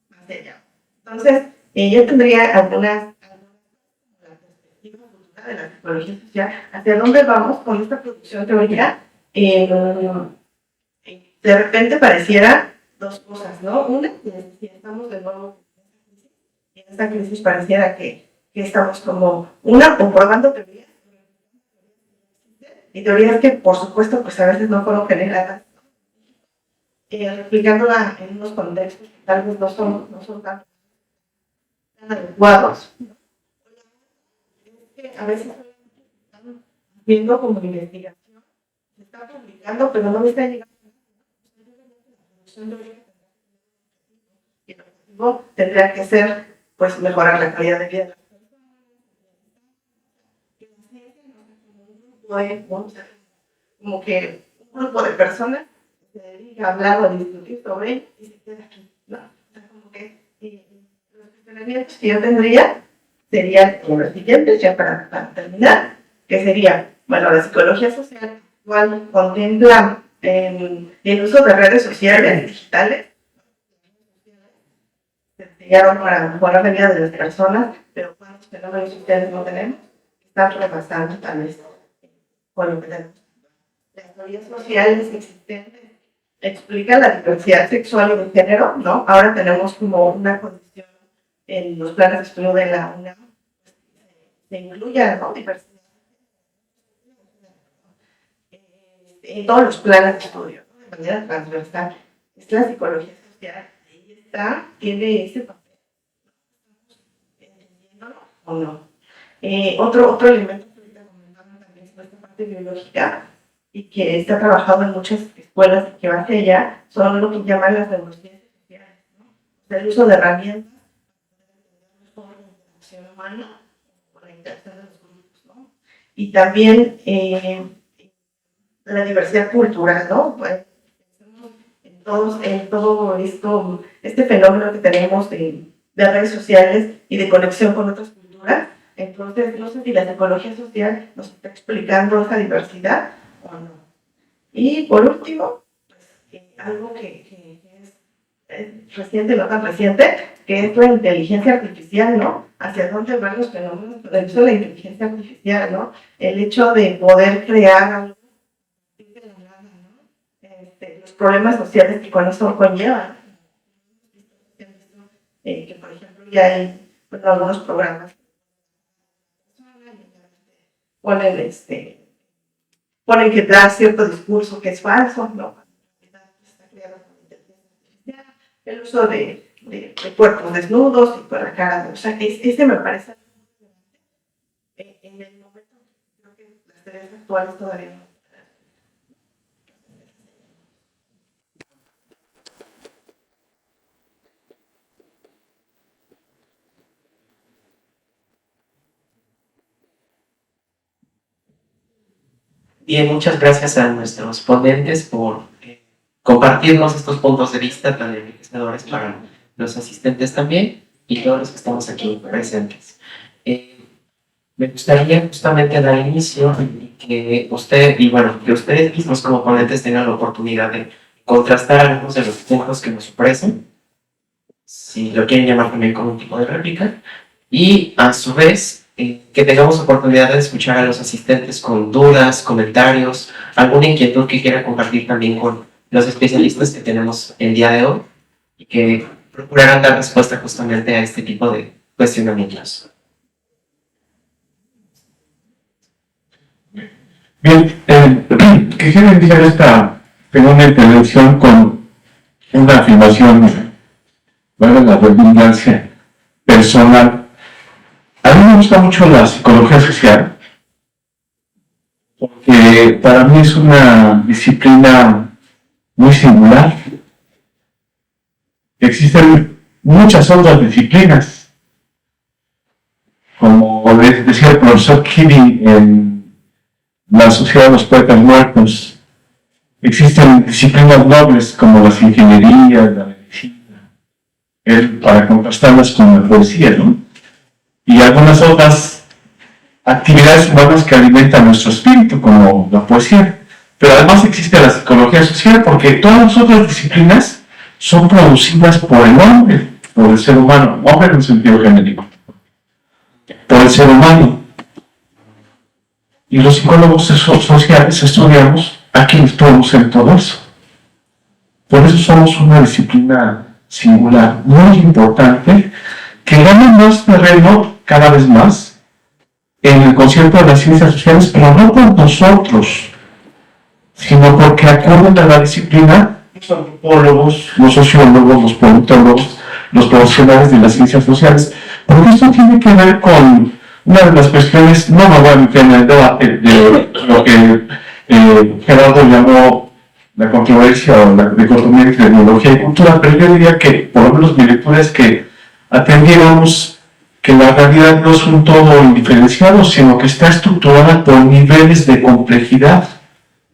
más allá. Entonces, yo tendría algunas la perspectiva futura de la psicología social, hacia dónde vamos con esta producción teórica. De repente pareciera dos cosas, ¿no? Una, si estamos de nuevo en esta crisis, pareciera que estamos como una comprobando teorías y teorías que por supuesto pues a veces no fueron generadas, replicándola en unos contextos que tal vez no son tan adecuados. A veces están viendo como investigación, se está publicando, pero no me está llegando y el objetivo tendría que ser pues mejorar la calidad de vida de las personas. Como que un grupo de personas se dedica a hablar o a discutir sobre y se queda aquí, ¿no? O sea, como que los cuestionamientos que yo tendría serían como los siguientes, ya para terminar, que sería, bueno, la psicología social actual contempla el uso de redes sociales digitales, se diseñaron para mejorar la vida de las personas, pero ¿cuántos fenómenos sociales no tenemos? Están rebasando tal vez con lo que tenemos. Las teorías sociales existentes explican la diversidad sexual y de género, ¿no? Ahora tenemos como una condición en los planes de estudio de la UNAM, se incluya, ¿no? Diversidad en todos los planes de estudio, ¿no? De manera transversal. Es la psicología social, ahí está, tiene ese papel. ¿Entendiéndolo o no? Otro elemento que ahorita comentaban también sobre esta parte biológica y que está trabajado en muchas escuelas que va hacia allá, son lo que llaman las neurociencias sociales, ¿no? O sea, el uso de herramientas para entender mejor la interacción humana o la interacción de los grupos, ¿no? Y también la diversidad cultural, ¿no? Pues, en todo esto, este fenómeno que tenemos de redes sociales y de conexión con otras culturas. Entonces, no sé si la psicología social nos está explicando esa diversidad o no. Y por último, pues, algo que es reciente, no tan reciente, que es la inteligencia artificial, ¿no? Hacia dónde van los fenómenos del uso de la inteligencia artificial, ¿no? El hecho de poder crear algo de la nada, ¿no? Los problemas sociales que con eso conllevan. Que por ejemplo ya hay algunos programas ponen que da cierto discurso que es falso, ¿no? Está creado con inteligencia artificial, el uso de cuerpos desnudos y con la cara, o sea, que me parece en el momento, creo que las teorías actuales todavía no. Bien, muchas gracias a nuestros ponentes por compartirnos estos puntos de vista tan enriquecedores para los asistentes también y todos los que estamos aquí presentes. Me gustaría justamente dar inicio y que que ustedes mismos como ponentes tengan la oportunidad de contrastar algunos de los puntos que nos ofrecen, si lo quieren llamar también como un tipo de réplica, y a su vez que tengamos oportunidad de escuchar a los asistentes con dudas, comentarios, alguna inquietud que quieran compartir también con los especialistas que tenemos el día de hoy y que procurarán dar respuesta justamente a este tipo de cuestionamientos. Bien, quisiera iniciar esta segunda intervención con una afirmación, valga la redundancia, personal. A mí me gusta mucho la psicología social, porque para mí es una disciplina muy singular. Existen muchas otras disciplinas, como decía el profesor Kidding en La Sociedad de los Poetas Muertos. Existen disciplinas nobles como las ingenierías, la medicina, para contrastarlas con la poesía, ¿no? Y algunas otras actividades humanas que alimentan nuestro espíritu, como la poesía. Pero además existe la psicología social, porque todas las otras disciplinas son producidas por el hombre, por el ser humano, hombre en un sentido genérico, por el ser humano. Y los psicólogos sociales estudiamos a quienes producen todo eso. Por eso somos una disciplina singular, muy importante, que gana más terreno cada vez más en el concierto de las ciencias sociales, pero no por nosotros, sino porque acuden a la disciplina los antropólogos, los sociólogos, los politólogos, los profesionales de las ciencias sociales, porque esto tiene que ver con una de las cuestiones, no me voy a meter en el debate de lo que Gerardo llamó la controversia o la dicotomía entre tecnología y cultura, pero yo diría que, por lo menos mi lectura es que atendiéramos que la realidad no es un todo indiferenciado, sino que está estructurada por niveles de complejidad,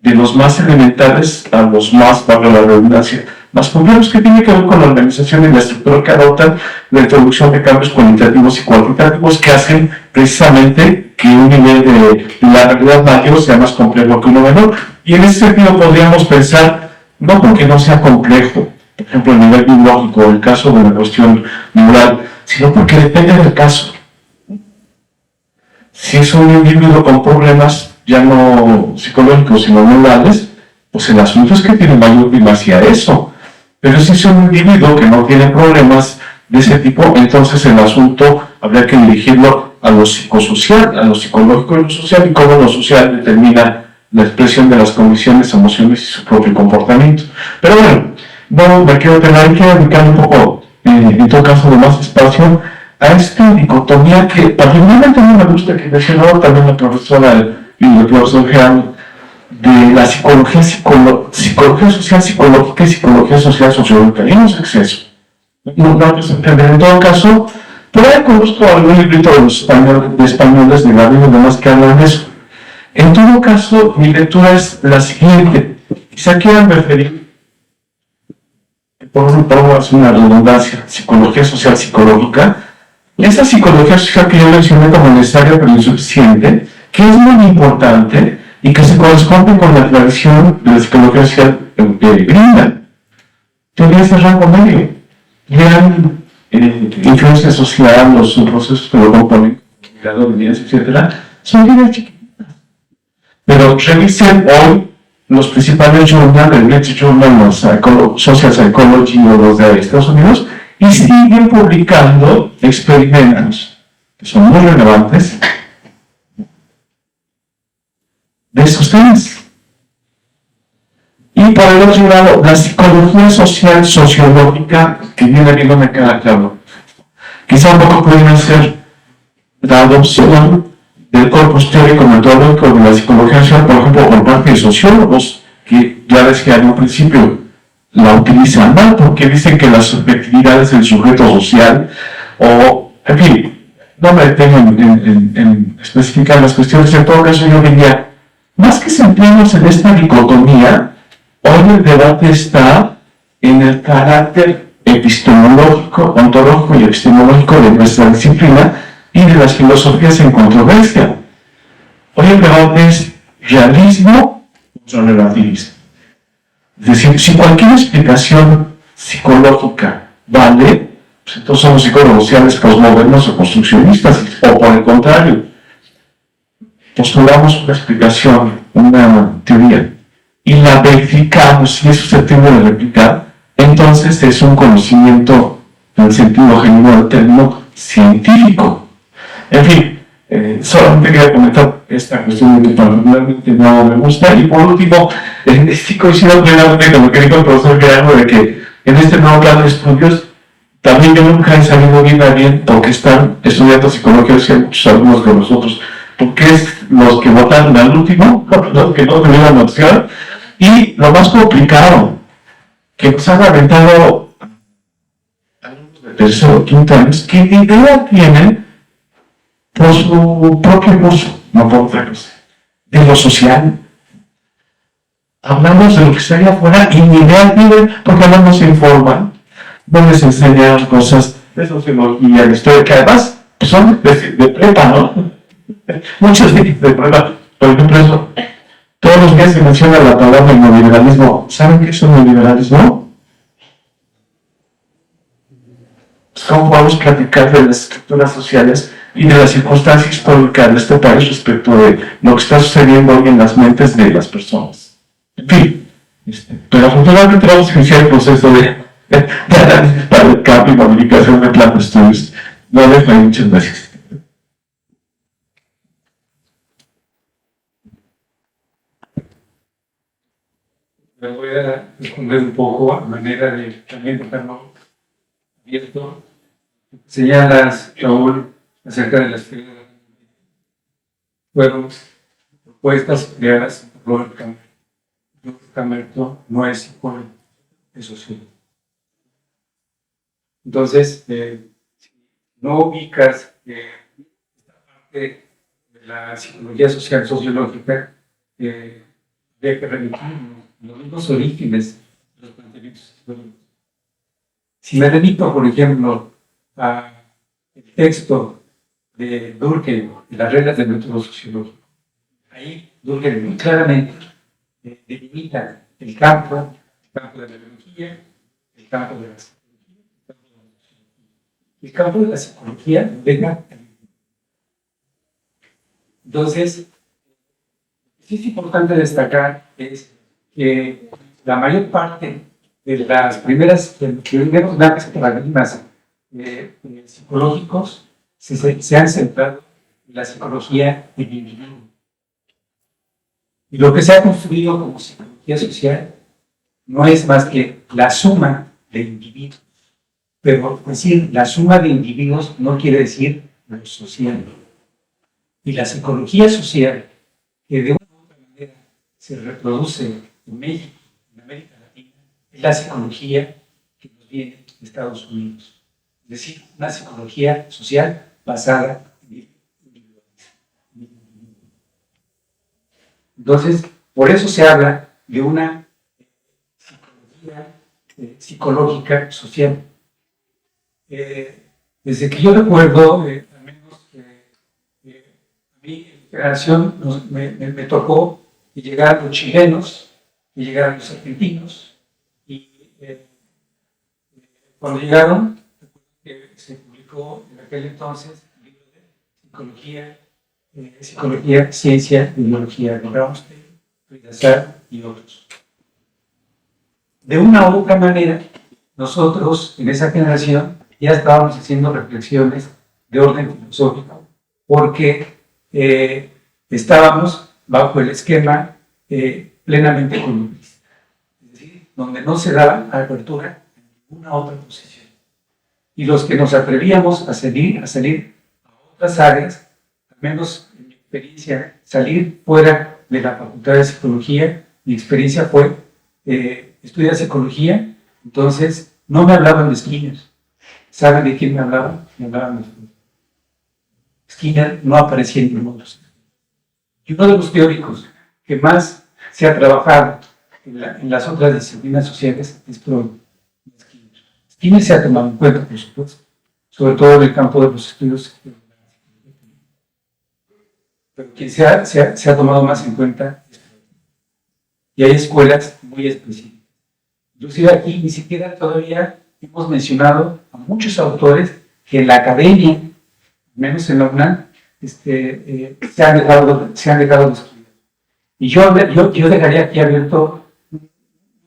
de los más elementales a los más, para la redundancia, más complejos, que tiene que ver con la organización y la estructura que adoptan, la introducción de cambios cualitativos y cuantitativos que hacen precisamente que un nivel de la realidad mayor sea más complejo que uno menor. Y en ese sentido podríamos pensar, no porque no sea complejo, por ejemplo, el nivel biológico, el caso de la cuestión moral, sino porque depende del caso. Si es un individuo con problemas ya no psicológicos, sino morales, pues el asunto es que tiene mayor primacia eso. Pero si es un individuo que no tiene problemas de ese tipo, entonces el asunto habría que dirigirlo a lo psicosocial, a lo psicológico y lo social, y cómo lo social determina la expresión de las condiciones, emociones y su propio comportamiento. Pero bueno, no me quiero dedicar un poco, en todo caso, de más espacio a esta dicotomía que particularmente a mí me gusta, que mencionaba también la profesora y el profesor Gerardo, de la psicología social psicológica y psicología social sociológica. Y no sé qué es eso. No se entender. En todo caso, por ahí conozco algún librito de los españoles de la vida y demás que hablan de eso. En todo caso, mi lectura es la siguiente. Quizá quieran referir, por una redundancia, psicología social psicológica. Esa psicología social que yo mencioné como necesaria pero insuficiente, que es muy importante y que se corresponde con la tradición de la psicología social gringa. Tendría ese rango medio. Vean influencia social, los procesos que lo componen, la dominancia, etc. Son bien chiquitas. Pero revisen hoy los principales journals, el British Journal, los Social Psychology o los de Estados Unidos, y siguen publicando experimentos que son muy relevantes de esos temas. Y por el otro lado, la psicología social sociológica, que viene bien donde queda claro. Quizá un poco pueden ser la adopción del corpus teórico metodológico de la psicología social, por ejemplo, por parte de sociólogos, que ya decía en un principio, la utilizan mal porque dicen que la subjetividad es el sujeto social, o, en fin, no me detengo en especificar las cuestiones. En todo caso, yo diría, más que centrarnos en esta dicotomía, hoy el debate está en el carácter epistemológico, ontológico y epistemológico de nuestra disciplina y de las filosofías en controversia. Hoy el debate es realismo contra relativismo. Es decir, si cualquier explicación psicológica vale, pues entonces somos psicólogos sociales posmodernos o construccionistas, o por el contrario, postulamos una explicación, una teoría, y la verificamos y es susceptible de replicar, entonces es un conocimiento en el sentido genuino del término científico. En fin, solamente quería comentar esta cuestión de que particularmente no me gusta. Y por último, sí coincido plenamente con lo que dijo el profesor Gerardo, de que en este nuevo plan de estudios también yo nunca he sabido bien a bien porque están estudiando psicología social muchos alumnos de nosotros, porque es los que votaron al último, los que no tuvieron opción, y lo más complicado, que nos han aventado alumnos de tercero o quinto años, que ni idea tienen por su propio curso, no por otra cosa, de lo social. Hablamos de lo que está allá afuera y ni idea tienen porque no se informan, no les enseñan cosas de sociología, de historia, que además son de prepa, ¿no? Muchos de prepa, por ejemplo, eso. Todos los días se menciona la palabra neoliberalismo. ¿Saben qué es un neoliberalismo? ¿Cómo podemos platicar de las estructuras sociales y de la circunstancia histórica de este país respecto de lo que está sucediendo hoy en las mentes de las personas? En fin, pero afortunadamente vamos a iniciar el proceso de análisis para el cambio y modificación de plan de estudios. No dejo ahí, muchas gracias. Les voy a responder un poco a manera de también dejarlo abierto. Señalas, Raúl, acerca de las teorías de la fueron propuestas creadas por Robert Campbell. Camerto no es psicólogo, es sociólogo. Entonces, si no ubicas esta parte de la psicología social sociológica, de que remitirnos los mismos orígenes de los planteamientos psicológicos. Si me remito, por ejemplo, al texto de Durkheim, de las reglas del método sociológico, ahí Durkheim muy claramente delimita el campo de la biología, el campo de la psicología, el campo de la psicología venga. Entonces, lo que es importante destacar es que la mayor parte de los primeros grandes paradigmas psicológicos se han centrado en la psicología del individuo. Y lo que se ha construido como psicología social no es más que la suma de individuos. Pero decir la suma de individuos no quiere decir lo social. Y la psicología social, que de una u otra manera se reproduce en México, en América Latina, es la psicología que nos viene de Estados Unidos. Es decir, una psicología social basada en individualismo. Entonces, por eso se habla de una psicología psicológica social. Desde que yo recuerdo, al menos a mi generación me tocó que llegaran los chilenos, que llegaran los argentinos, y cuando llegaron, se publicó en aquel entonces el libro de Psicología, Ciencia y Biología de Ramstein, Frida Sar y otros. De una u otra manera, nosotros en esa generación ya estábamos haciendo reflexiones de orden filosófico, porque estábamos bajo el esquema plenamente columnista, es decir, donde no se daba apertura en ninguna otra posición. Y los que nos atrevíamos a salir a otras áreas, al menos en mi experiencia, salir fuera de la Facultad de Psicología, mi experiencia fue estudiar psicología, entonces no me hablaban de Skinner. ¿Saben de quién me hablaban? Me hablaban de Freud. Skinner no aparecía en ningún otro. Y uno de los teóricos que más se ha trabajado en las otras disciplinas sociales es Freud. Skinner se ha tomado en cuenta, por supuesto, sobre todo en el campo de los estudios. Pero quien se ha tomado más en cuenta es Freud. Y hay escuelas muy específicas. Inclusive aquí ni siquiera todavía hemos mencionado a muchos autores que en la academia, al menos en la UNAM, se han dejado de estudiar. Y yo dejaría aquí abierto un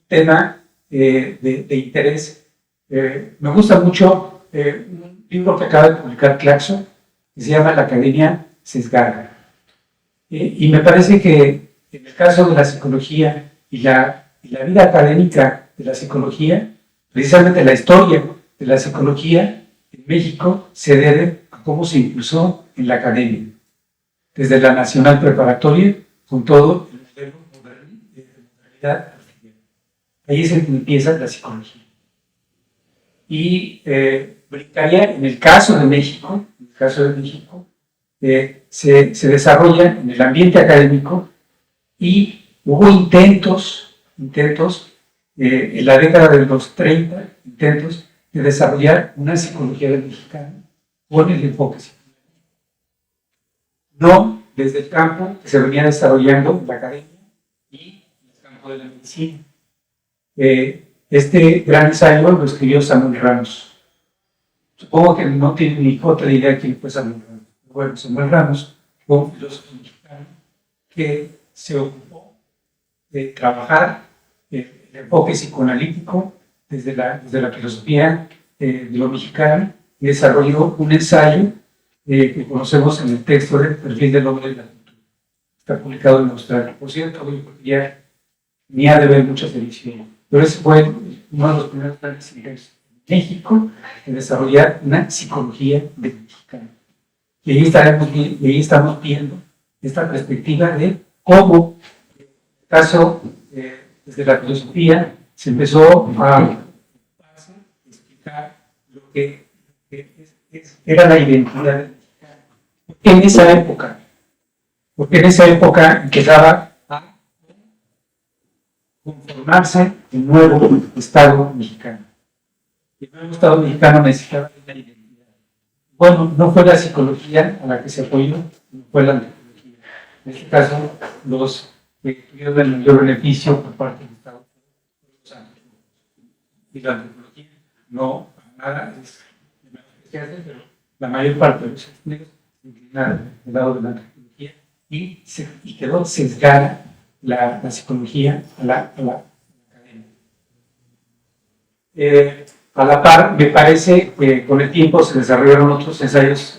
tema de interés. Me gusta mucho un libro que acaba de publicar Claxon, que se llama La Academia Sesgada. Y me parece que en el caso de la psicología y la vida académica de la psicología, precisamente la historia de la psicología en México se debe a cómo se impulsó en la academia, desde la nacional preparatoria, con todo el modelo de modernidad. Ahí es donde empieza la psicología. Y brincaría en el caso de México, se desarrolla en el ambiente académico y hubo intentos en la década de los 30, intentos de desarrollar una psicología del mexicano con el enfoque psicológico. No desde el campo que se venía desarrollando en la academia y en el campo de la medicina. Este gran ensayo lo escribió Samuel Ramos. Supongo que no tiene ni otra idea de quién fue Samuel Ramos. Bueno, Samuel Ramos fue un filósofo mexicano que se ocupó de trabajar el enfoque psicoanalítico desde la filosofía de lo mexicano y desarrolló un ensayo que conocemos en el texto del Perfil del Hombre y la Cultura. Está publicado en Australia. Por cierto, ya ni ha de ver muchas ediciones. Pero ese fue uno de los primeros planes en México en desarrollar una psicología del mexicano. Y ahí estamos viendo esta perspectiva de cómo, en el caso de desde la filosofía, se empezó a explicar lo que era la identidad del mexicano. Porque en esa época empezaba a conformarse el nuevo Estado mexicano. El nuevo Estado mexicano necesitaba una identidad. Bueno, no fue la psicología a la que se apoyó, no fue la antropología. En este caso, los que tuvieron el mayor beneficio por parte del Estado fueron los antropólogos. Y la antropología no, para nada, es de menos que se hace, pero la mayor parte de los estudios se inclinaron del lado de la antropología y quedó sesgada la psicología a la academia. A la par, me parece que con el tiempo se desarrollaron otros ensayos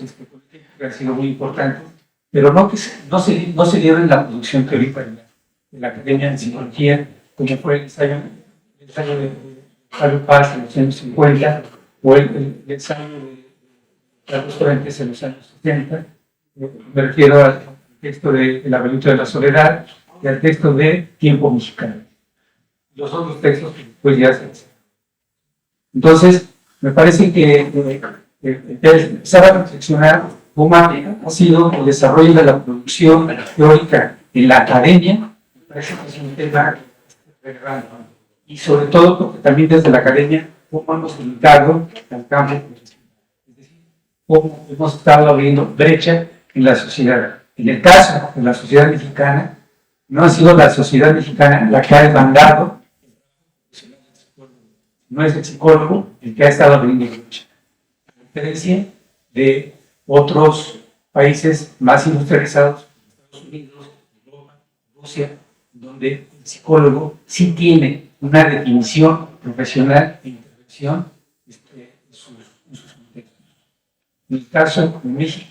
que han sido muy importantes, pero no se dieron en la producción teórica de la Academia de Psicología, como fue el ensayo de Carlos Paz en los años 50, o el ensayo de Carlos Fuentes en los años 70. Me refiero al texto de El laberinto de la soledad y al texto de Tiempo musical. Los otros textos que después ya se... Entonces, me parece que empezar a reflexionar cómo ha sido el desarrollo de la producción teórica en la academia, me parece que es un tema relevante. Y sobre todo porque también desde la academia, cómo hemos limitado al campo profesional. Es decir, cómo hemos estado abriendo brecha en la sociedad. En el caso de la sociedad mexicana, no ha sido la sociedad mexicana la que ha demandado, no es el psicólogo el que ha estado abriendo brecha. A diferencia de otros países más industrializados, Estados Unidos, Europa, Rusia, donde el psicólogo sí tiene una definición profesional de intervención en sus contextos. En el caso de México,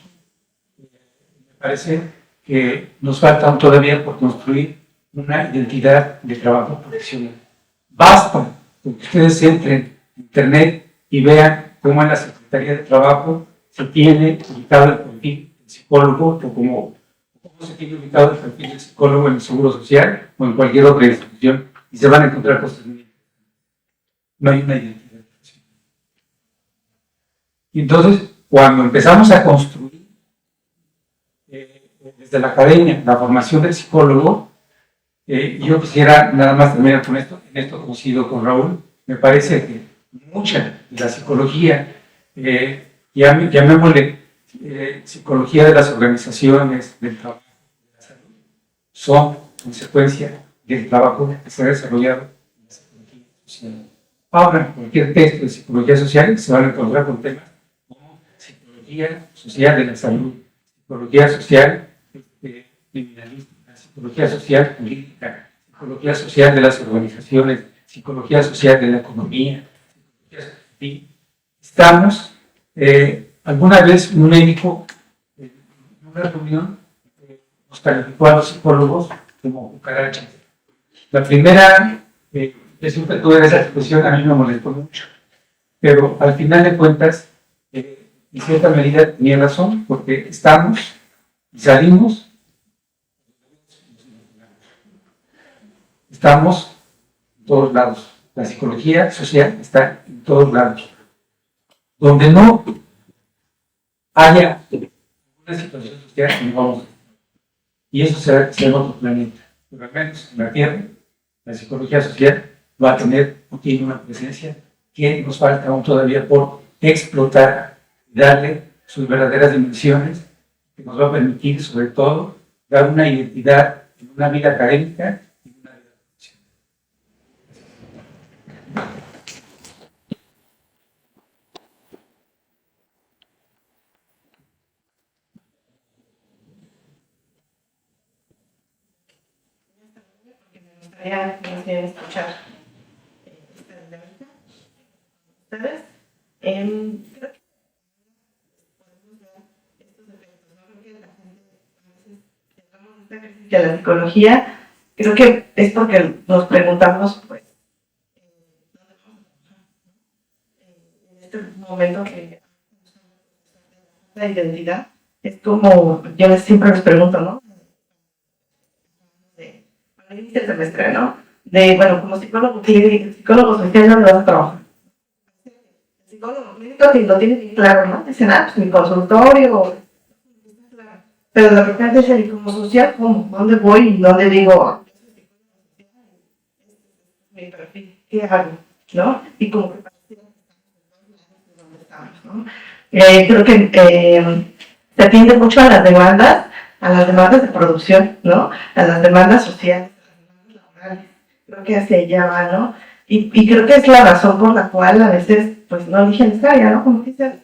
me parece que nos falta todavía por construir una identidad de trabajo profesional. Basta con que ustedes entren en Internet y vean cómo en la Secretaría de Trabajo se tiene ubicado el perfil del psicólogo, o cómo se tiene ubicado el perfil del psicólogo en el Seguro Social o en cualquier otra institución, y se van a encontrar cosas muy interesantes. No hay una identidad profesional. Y entonces, cuando empezamos a construir desde la academia la formación del psicólogo, yo quisiera nada más terminar con esto. En esto coincido con Raúl. Me parece que mucha de la psicología, llamémosle psicología de las organizaciones, del trabajo, de la salud, son consecuencia del trabajo que se ha desarrollado en la psicología social. Ahora, cualquier texto de psicología social se van a encontrar con temas como psicología social de la salud, psicología social criminalística, psicología social política, psicología social de las organizaciones, psicología social de la economía. Estamos, alguna vez un médico en una reunión nos calificó a los psicólogos como cucarachas. La primera, yo siempre tuve esa expresión, a mí me molestó mucho, pero al final de cuentas, en cierta medida tenía razón, porque estamos y salimos. Estamos en todos lados. La psicología social está en todos lados. Donde no haya una situación social, no vamos a estar. Y eso será en otro planeta. Pero al menos en la Tierra, la psicología social va a tener o tiene una presencia que nos falta aún todavía por explotar, darle sus verdaderas dimensiones, que nos va a permitir, sobre todo, dar una identidad en una vida académica. Más bien escuchar esta dinámica ustedes. Creo que podemos ver estos efectos, ¿no? Creo que la gente a veces llegamos a este ejercicio de la psicología, creo que es porque nos preguntamos, pues, ¿dónde vamos a trabajar? En este momento que la identidad es como, yo siempre les pregunto, ¿no? Para inicio el semestre, ¿no? bueno, como psicólogo clínico, psicólogo social, ¿dónde vas a trabajar? El psicólogo clínico sí lo tiene bien claro, ¿no? Dicen, pues mi consultorio. Pero de repente es el como social, ¿cómo? ¿Dónde voy y dónde digo? Mi perfil, ¿qué hago? ¿No? Y como que ¿no? Creo que se atiende mucho a las demandas de producción, ¿no? A las demandas sociales, a las demandas laborales. Creo que hacia allá va, ¿no? Y creo que es la razón por la cual a veces, pues, no eligen esta área, ¿no? Como dicen,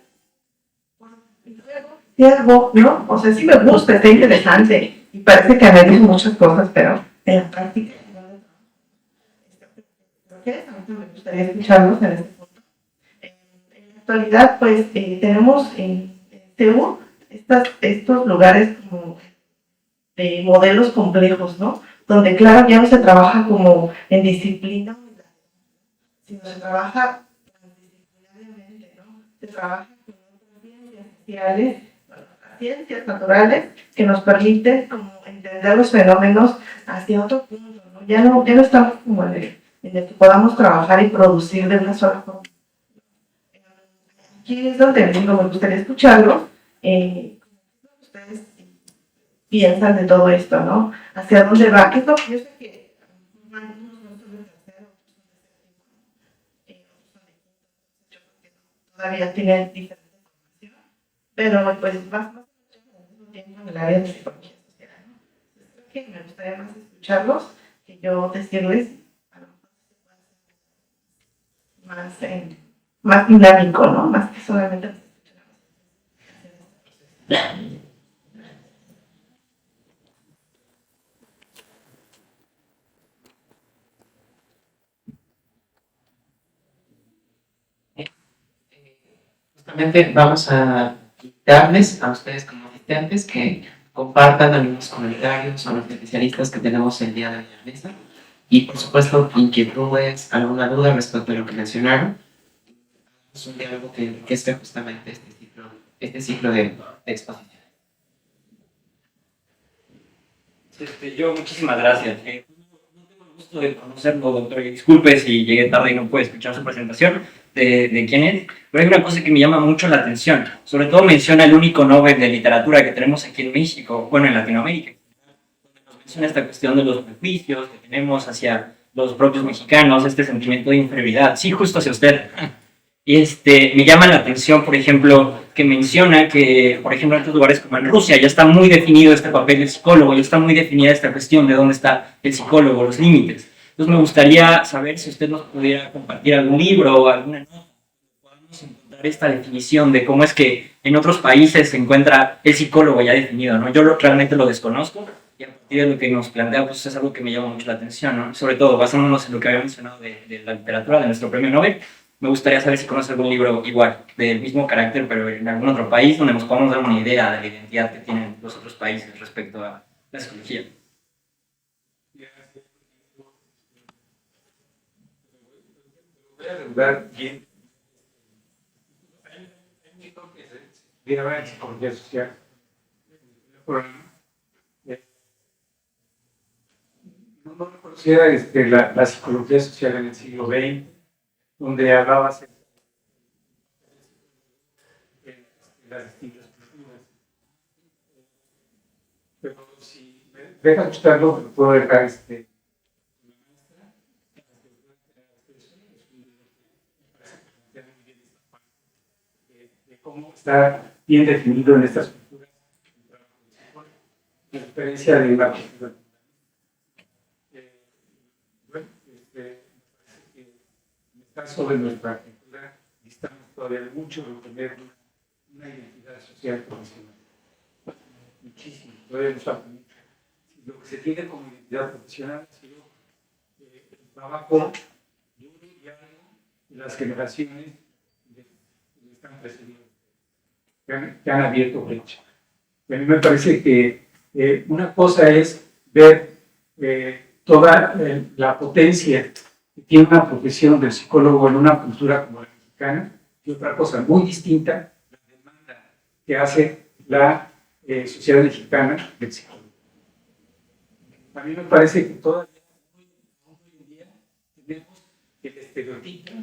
¿qué hago? ¿No? O sea, sí me gusta, está interesante, y parece que analizo muchas cosas, pero en la práctica, creo que ahorita me gustaría escucharlos en este punto. En la actualidad, pues, tenemos en TU estos lugares como de modelos complejos, ¿no? Donde, claro, ya no se trabaja como en disciplina, sino se trabaja transdisciplinariamente, ¿no? Se trabaja con otras ciencias sociales, ciencias naturales, que nos permiten como entender los fenómenos hacia otro punto, ¿no? Ya no estamos como en el que podamos trabajar y producir de una sola forma. Aquí es donde digo, me gustaría escucharlos. Ustedes piensan de todo esto, ¿no? ¿Hacia dónde va? ¿Qué es lo que yo sé que algunos no son de tercero, otros son de séptimo, otros son de quinto, yo creo que todavía tienen diferente formación, pero pues vas más al mismo tiempo en el área de psicología social, ¿no? Entonces, creo que me gustaría más escucharlos que yo decirles, a lo mejor se puede hacer más dinámico, ¿no? Más que solamente escuchar. Justamente vamos a invitarles a ustedes como asistentes que compartan algunos comentarios o los especialistas que tenemos el día de hoy en la mesa y por supuesto inquietudes, alguna duda respecto a lo que mencionaron. Es un diálogo que enriquece justamente este ciclo de exposición. Yo, muchísimas gracias. No tengo el gusto de conocerlo, doctor, y disculpe si llegué tarde y no pude escuchar su presentación de quién es, pero hay una cosa que me llama mucho la atención. Sobre todo menciona el único Nobel de literatura que tenemos aquí en México, bueno, en Latinoamérica, donde nos menciona esta cuestión de los prejuicios que tenemos hacia los propios mexicanos, este sentimiento de inferioridad. Sí, justo hacia usted. Me llama la atención, por ejemplo, que menciona que, por ejemplo, en otros lugares como en Rusia ya está muy definido este papel del psicólogo, ya está muy definida esta cuestión de dónde está el psicólogo, los límites. Entonces me gustaría saber si usted nos pudiera compartir algún libro o alguna nota donde podamos encontrar esta definición de cómo es que en otros países se encuentra el psicólogo ya definido, ¿no? Yo realmente lo desconozco y a partir de lo que nos plantea, pues es algo que me llama mucho la atención, ¿no? Sobre todo basándonos en lo que había mencionado de la literatura, de nuestro premio Nobel. Me gustaría saber si conoce algún libro igual, del mismo carácter, pero en algún otro país, donde nos podamos dar una idea de la identidad que tienen los otros países respecto a la psicología. Voy a regular bien. Hay un libro que se llama en psicología social. No recuerdo si era la psicología social en el siglo XX, donde hablaba de las distintas culturas. Pero si me deja buscarlo, me puedo dejar de cómo está bien definido en estas culturas, a diferencia de la cultura. Bueno, parece que en el caso de nuestra cultura distamos todavía mucho de tener una identidad social profesional. Muchísimo, todavía nos falta mucho. Lo que se tiene como identidad profesional ha sido el trabajo duro y diario de las generaciones que están precediendo, que han abierto brecha. A mí me parece que una cosa es ver toda la potencia que tiene una profesión del psicólogo en una cultura como la mexicana, y otra cosa muy distinta, la demanda que hace la sociedad mexicana del psicólogo. A mí me parece que todavía hoy en día estereotipo,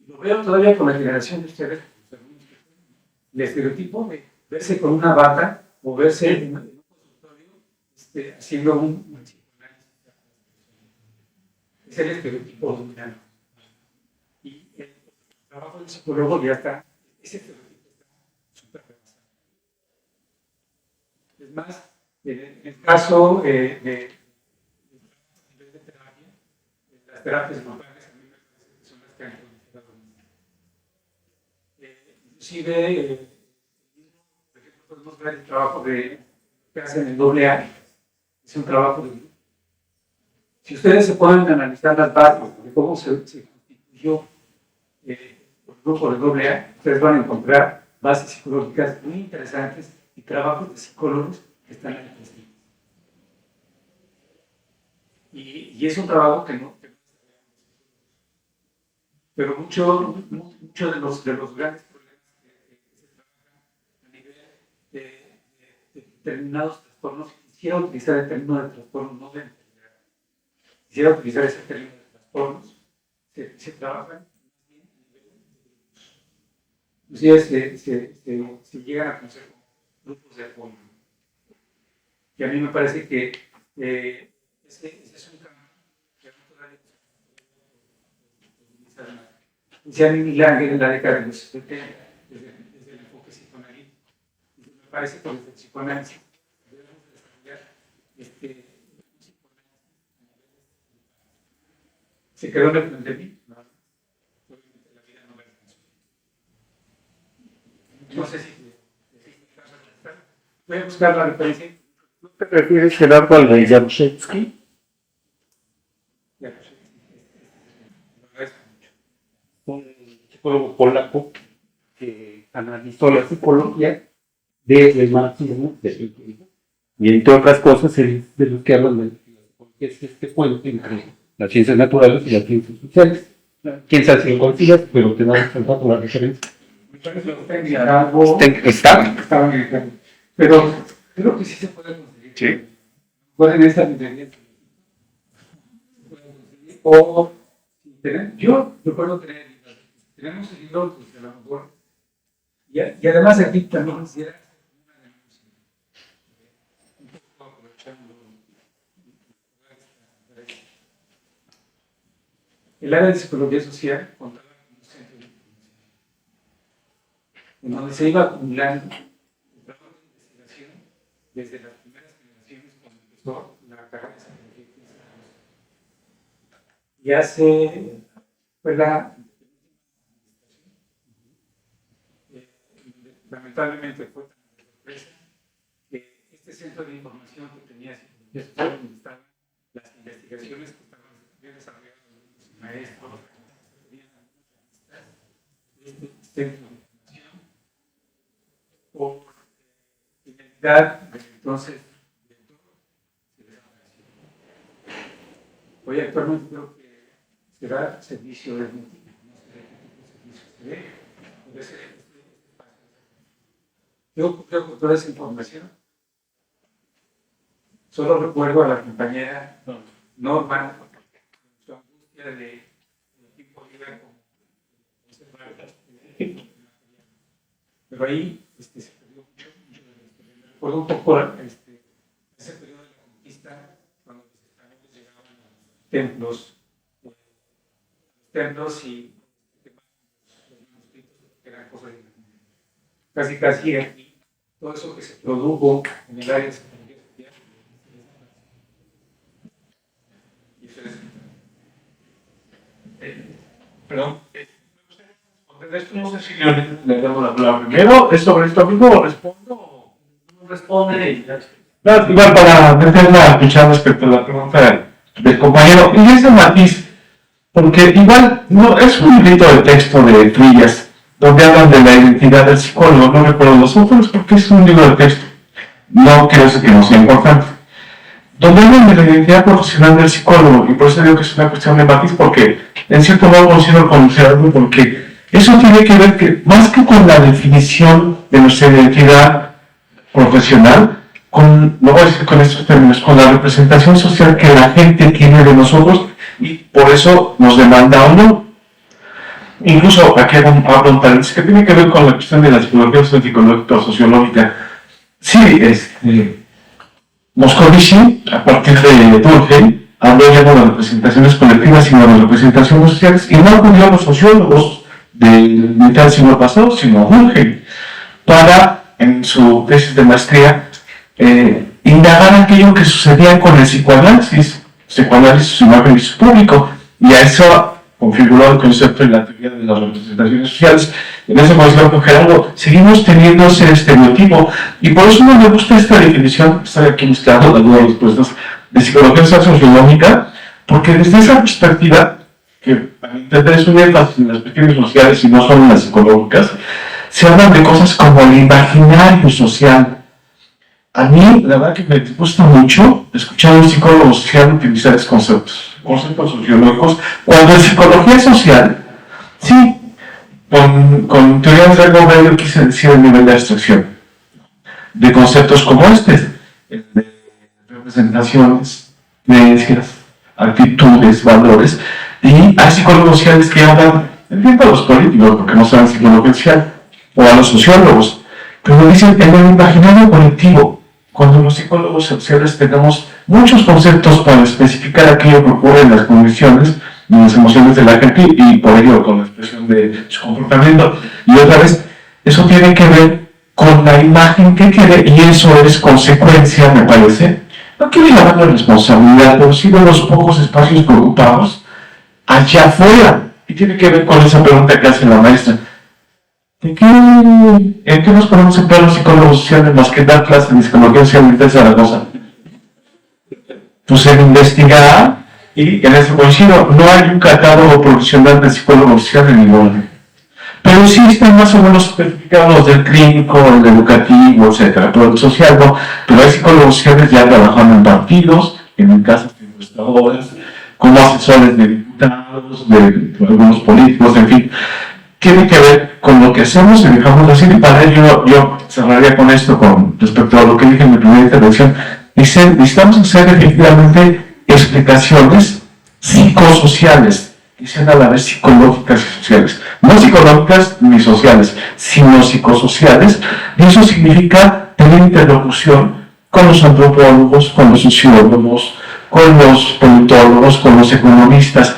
lo veo todavía con la generación de ustedes, el estereotipo de verse con una bata o verse en un consultorio haciendo un psicoanálisis. Es el estereotipo dominante. Y el trabajo del psicólogo ya está, ese estereotipo está súper rebasado. Es más, en el caso de terapia, las terapias grupales a mí me parece que son las que han codificado inclusive, por ejemplo, podemos ver el trabajo que hacen en AA, es un trabajo de grupo. Si ustedes se ponen a analizar las bases de cómo se constituyó el grupo de AA, ustedes van a encontrar bases psicológicas muy interesantes y trabajos de psicólogos que están en el presente. Y es un trabajo que no pero mucho de los grandes problemas que se trabajan a nivel de determinados trastornos, quisiera utilizar el término de trastornos, no de enfermedad. Quisiera utilizar ese término de trastornos, se trabajan a nivel de grupos. Inclusive se llegan a conocer como grupos de apoyo. Y a mí me parece que ese es un camino que todavía decía Miguel Ángel en la década de los 70, desde el enfoque psicoanalítico. Me parece que desde el psicoanálisis debemos desarrollar un psicoanálisis. ¿Se quedó en el frente de mí? No. Obviamente la vida no me alcanzó. No sé si voy a buscar la referencia. ¿No te refieres, Gerardo, al de Jaruzelski? Un psicólogo polaco que analizó la psicología del marxismo y entre otras cosas es de los que hablan de es este puente entre las ciencias naturales y las ciencias sociales. Quién sabe si lo consigas, pero te das cuenta con la referencia. Estaban gritando. Pero creo que sí se puede conseguir. Sí. Pueden estar ingredientes. O yo recuerdo tenemos el libro de la mejor. Y además aquí también quisiera una denuncia. Un poco aprovechando el área de psicología social contaba con un centro de información, en donde se iba acumulando el trabajo de investigación desde las primeras generaciones cuando empezó la carrera de psicología. Y fue la lamentablemente fue tan de sorpresa que este centro de información que tenía psicología social, donde estaban las investigaciones que estaban desarrollando los maestros, este centro de información, por finalidad de entonces director, se desapareció. Hoy actualmente creo que será servicio de multitud, no sé de qué tipo de servicio se ve, puede ser este espacio. Yo creo que toda esa información, solo recuerdo a la compañera Norma, su angustia de tipo vida como observar, pero ahí se perdió mucho de la historia. Me recuerdo un poco ese periodo de la conquista, cuando los españoles llegaban a los templos y los manuscritos que eran cosas de casi aquí, todo eso que se produjo en el área de psicología social, y eso es. Perdón. De esto no sé si le damos la palabra primero. ¿Es sobre esto mismo? ¿Respondo o no responde? No, igual para meter la cuchara respecto a la pregunta del compañero. Y ese matiz, porque igual no es un librito de texto de Trillas, donde hablan de la identidad del psicólogo. No recuerdo los autores porque es un libro de texto. No creo que no sea importante. Donde hablan de la identidad profesional del psicólogo, y por eso digo que es una cuestión de matiz, porque en cierto modo considero conocerlo, porque eso tiene que ver que, más que con la definición de nuestra identidad profesional, lo voy a decir con estos términos, con la representación social que la gente tiene de nosotros y por eso nos demanda o no. Incluso aquí hago un paréntesis que tiene que ver con la cuestión de la psicología psicológica o sociológica. Sí, Moscovici, a partir de Durkheim, habló ya no de representaciones colectivas, sino de representaciones sociales, y no acudió a los sociólogos del mitad del siglo pasado, sino a Durkheim, para, en su tesis de maestría, indagar aquello que sucedía con el psicoanálisis su imagen y su público, y a eso configuró el concepto en la teoría de las representaciones sociales. En ese concepto con Gerardo, seguimos teniendo ese estereotipo, y por eso no me gusta esta definición, estoy aquí mezclando algunas respuestas de psicología sociológica, porque desde esa perspectiva, que a mi entender es un énfasis en las cuestiones sociales y no solo en las psicológicas, se hablan de cosas como el imaginario social. A mí, la verdad que me gusta mucho escuchar a un psicólogo social utilizar esos conceptos sociológicos, cuando en psicología social, sí, con teorías de Raymond yo quise decir el nivel de abstracción, de conceptos como de representaciones, creencias, actitudes, valores, y hay psicólogos sociales que hablan, entiendo a los políticos, porque no saben psicología social, o a los sociólogos, pero dicen en el imaginario colectivo, cuando los psicólogos sociales tenemos muchos conceptos para especificar aquello que ocurre en las condiciones y en las emociones de la gente y por ello con la expresión de su comportamiento. Y otra vez, eso tiene que ver con la imagen que quiere y eso es consecuencia, me parece, no quiero llamar la responsabilidad, pero sí de los pocos espacios preocupados allá afuera. Y tiene que ver con esa pregunta que hace la maestra. ¿En qué nos ponemos en los psicólogos sociales más que dar clases de psicología social de Zaragoza? Pues en investigar, y en ese coincido, no hay un catálogo profesional de psicólogo social en ningún. Pero sí están más o menos especificados del clínico, el educativo, etc. Pero el social no. Pero hay psicólogos sociales ya trabajando en partidos, en casas de encuestadoras, como asesores de diputados, de algunos políticos, en fin. Tiene que ver con lo que hacemos y dejamos de decir, y para ello yo cerraría con esto con respecto a lo que dije en mi primera intervención. Necesitamos hacer efectivamente explicaciones psicosociales, que sean a la vez psicológicas y sociales. No psicológicas ni sociales, sino psicosociales, y eso significa tener interlocución con los antropólogos, con los sociólogos, con los politólogos, con los economistas.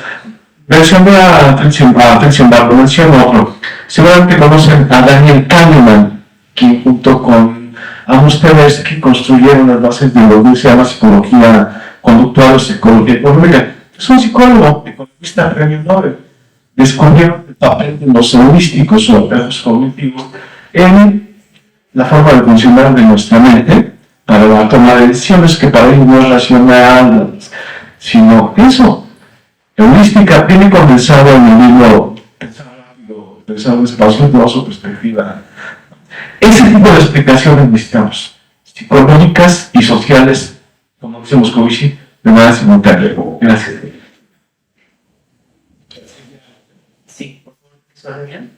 Mencioné a Trinzenberg, menciono otro. Seguramente conocen a Daniel Kahneman, quien junto con Amos Tversky construyeron las bases de lo que se llama psicología conductual o psicología económica. Es un psicólogo, economista, premio Nobel. Descubrieron el papel de los heurísticos o apegos cognitivos en la forma de funcionar de nuestra mente para la toma de decisiones, que para ellos no es racional, sino eso. Heurística viene condensado en el libro Pensar rápido, pensar despacio, toda su perspectiva. Ese tipo de explicaciones necesitamos, psicológicas y sociales, como dice Moscovici, de manera simultánea. Gracias. Sí, por favor, ¿suena bien?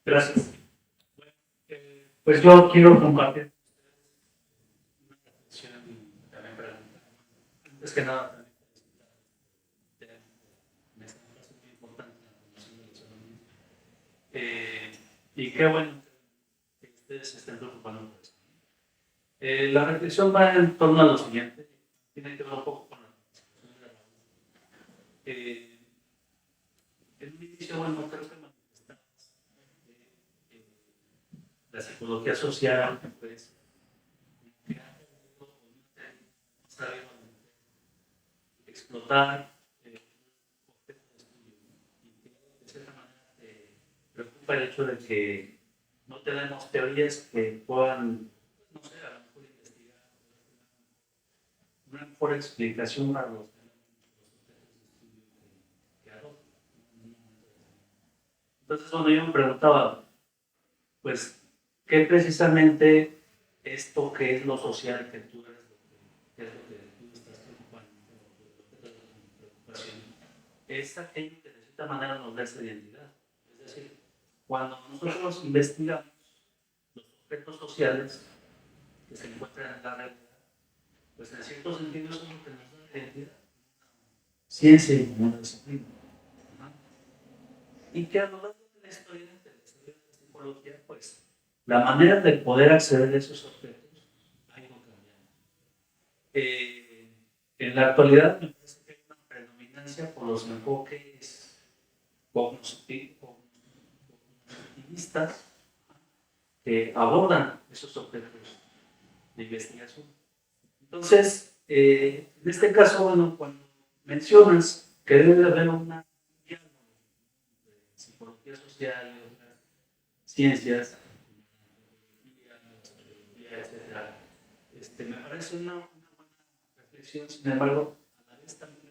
Gracias. Pues yo quiero compartir una reflexión y también pregunta. Antes que nada, me está pareciendo muy importante la formación de los alumnos. Y qué bueno que ustedes se estén preocupando por eso. La reflexión va en torno a lo siguiente. Tiene que ver un poco con la situación de la en un inicio, bueno, creo que manifestamos la psicología social, pues, que ha sabido explotar objetos de estudio y que de cierta manera te preocupa el hecho de que no tenemos teorías que puedan, no sé, a lo mejor investigar una mejor explicación para los objetos de estudio que adoptan. Entonces, bueno, yo me preguntaba, pues, ¿qué precisamente esto que es lo social que tú eres, que es lo que tú estás preocupando, lo que te preocupación, es aquello que de cierta manera nos da esa identidad? Es decir, cuando nosotros investigamos los objetos sociales que se encuentran en la realidad, pues en cierto sentido eso es lo que nos da la identidad, ciencia y como una disciplina. ¿No? Y que a lo largo de la historia de la psicología, pues la manera de poder acceder a esos objetos ha ido cambiando. En la actualidad me parece que hay una predominancia por los enfoques cognitivistas que abordan esos objetos de investigación. Entonces, en este caso, bueno, cuando mencionas que debe de haber una diálogo de psicología social y otras ciencias, etcétera, me parece una buena reflexión. Sin embargo, a la vez también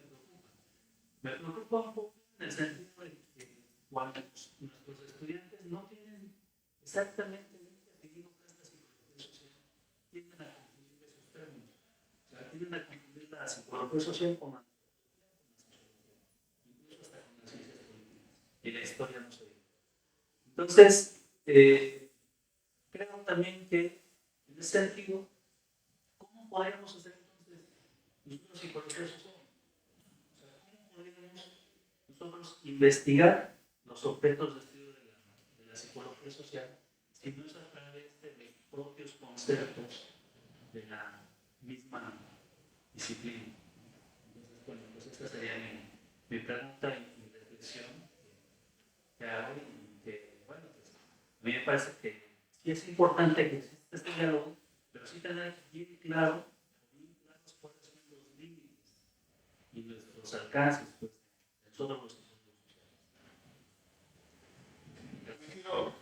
me preocupa un poco en el sentido de que cuando nuestros estudiantes no tienen exactamente definido qué es la psicología social, tienden a confundir esos términos. O sea, tienden a confundir la psicología social con la sociología, incluso hasta con las ciencias políticas. Y la historia no se ve. Entonces, creo también que en ese sentido, ¿cómo podríamos hacer entonces nosotros psicología social? O sea, ¿cómo podríamos nosotros investigar los objetos de estudio de la psicología social si no es a través de los propios conceptos de la misma disciplina? Entonces, bueno, pues esta sería mi pregunta y mi reflexión que hago y que, bueno, pues a mí me parece que sí es importante que exista este diálogo, pero sí tener bien claros cuáles son los límites y nuestros alcances, pues, de todos los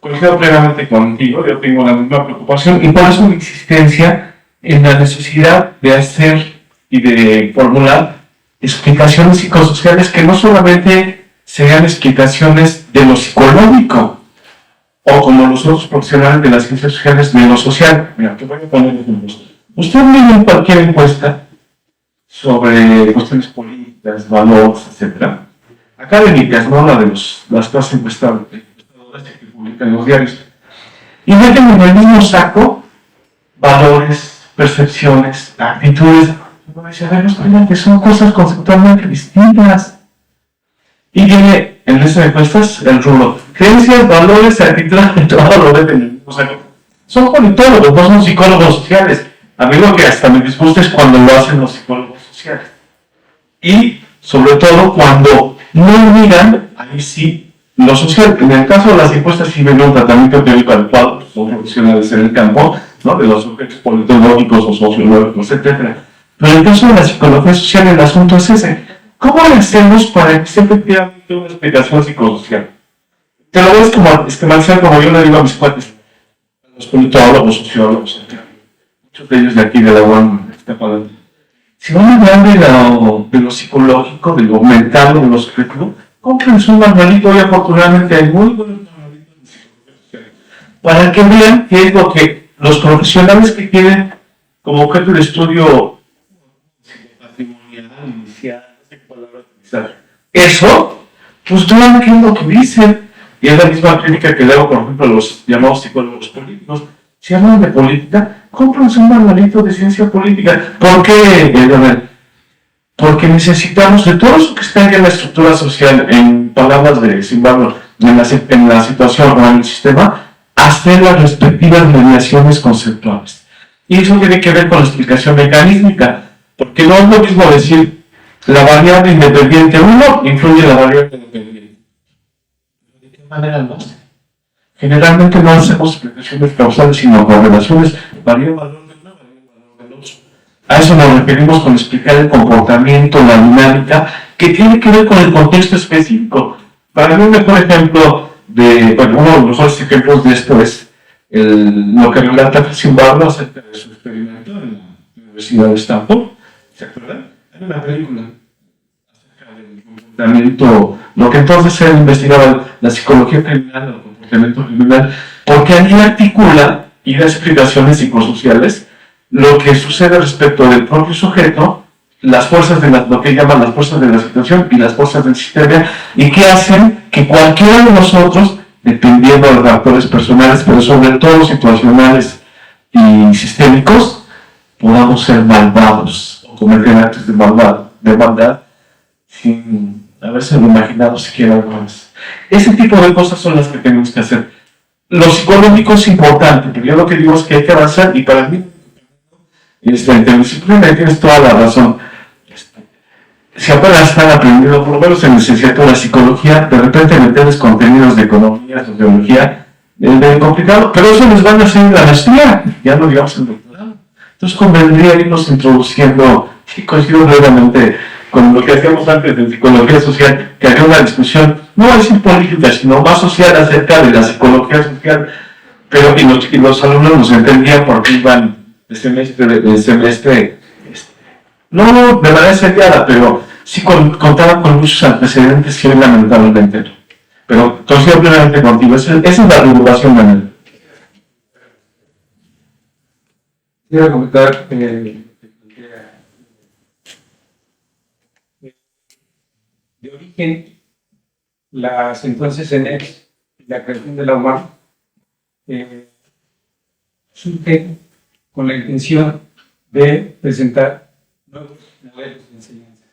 Coincido plenamente contigo, yo tengo la misma preocupación y por eso mi insistencia en la necesidad de hacer y de formular explicaciones psicosociales que no solamente sean explicaciones de lo psicológico o como los otros profesionales de las ciencias sociales de lo social. Mira, te voy a poner ejemplos. Usted mira en cualquier encuesta sobre cuestiones políticas, valores, etc. Académicas, no la de las clases encuestadoras que publican en los diarios. Y meten en el mismo saco valores, percepciones, actitudes. Uno dice, a ver, no, que son cosas conceptualmente distintas. Y viene en esta encuestas el rubro. Creencias, valores, actitudes, todo lo meten en el mismo saco. Son politólogos, no son psicólogos sociales. A mí lo que hasta me disgusta es cuando lo hacen los psicólogos sociales. Y sobre todo cuando no miran, ahí sí, lo social. En el caso de las encuestas sí ven un tratamiento teórico adecuado, son profesionales en el campo, ¿no? De los objetos politológicos o sociológicos, etc. Pero en el caso de la psicología social el asunto es ese. ¿Cómo le hacemos para que sea efectivamente una explicación psicosocial? Te lo voy a esquematizar como yo le digo a mis cuates, a los politólogos, sociólogos, etc. Muchos de ellos de aquí de la UAM, si van a hablar de lo psicológico, de lo mental, de lo subjetivo, cómprense un manualito. Hoy afortunadamente hay muy buenos manualitos de psicología social para que vean qué es lo que los profesionales que tienen como objeto de estudio patrimonial, inicial, no sé qué palabra utilizar. Eso, pues vean qué es lo que dicen. Y es la misma crítica que le hago, por ejemplo, a los llamados psicólogos políticos. Si hablan de política, cómprense un manualito de ciencia política. ¿Por qué? Porque necesitamos de todo eso que está en la estructura social, en palabras de Zimbardo, en la situación o en el sistema, hacer las respectivas mediaciones conceptuales. Y eso tiene que ver con la explicación mecanística, porque no es lo mismo decir la variable independiente 1 influye en la variable independiente. ¿De qué manera lo hace? Generalmente no hacemos explicaciones causales, sino correlaciones, varía el valor de una, varía el valor del otro. A eso nos referimos con explicar el comportamiento, la dinámica, que tiene que ver con el contexto específico. Para mí un mejor ejemplo uno de los mejores ejemplos de esto es lo que relata Zimbardo acerca de su experimento en la Universidad de Stanford. ¿Se acuerdan? Hay una película acerca del comportamiento, lo que entonces él investigaba, la psicología criminal, el comportamiento criminal, porque allí articula y da explicaciones psicosociales lo que sucede respecto del propio sujeto, las fuerzas lo que llaman las fuerzas de la situación y las fuerzas del sistema, y que hacen que cualquiera de nosotros, dependiendo de los factores personales, pero sobre todo situacionales y sistémicos, podamos ser malvados o cometer actos de maldad sin haberse imaginado siquiera algo más. Ese tipo de cosas son las que tenemos que hacer. Lo psicológico es importante, pero yo lo que digo es que hay que avanzar y para mí, interdisciplinaria, tienes toda la razón. Si apenas están aprendiendo, por lo menos en licenciatura psicología, de repente meterles contenidos de economía, sociología, es bien complicado, pero eso les van a hacer en la maestría, ya no digamos en doctorado. Entonces convendría irnos introduciendo, y coincido plenamente con lo que hacíamos antes de psicología social, que había una discusión, no es política, sino más social acerca de la psicología social, pero y los alumnos nos entendían porque iban de semestre, no de manera seriada, pero sí contaban con muchos antecedentes que hoy lamentablemente no. Pero coincido plenamente contigo, esa es la regulación, Manuel. Quiero comentar de origen, las entonces ENEP, la creación de la UMAM, surge con la intención de presentar nuevos modelos de enseñanza.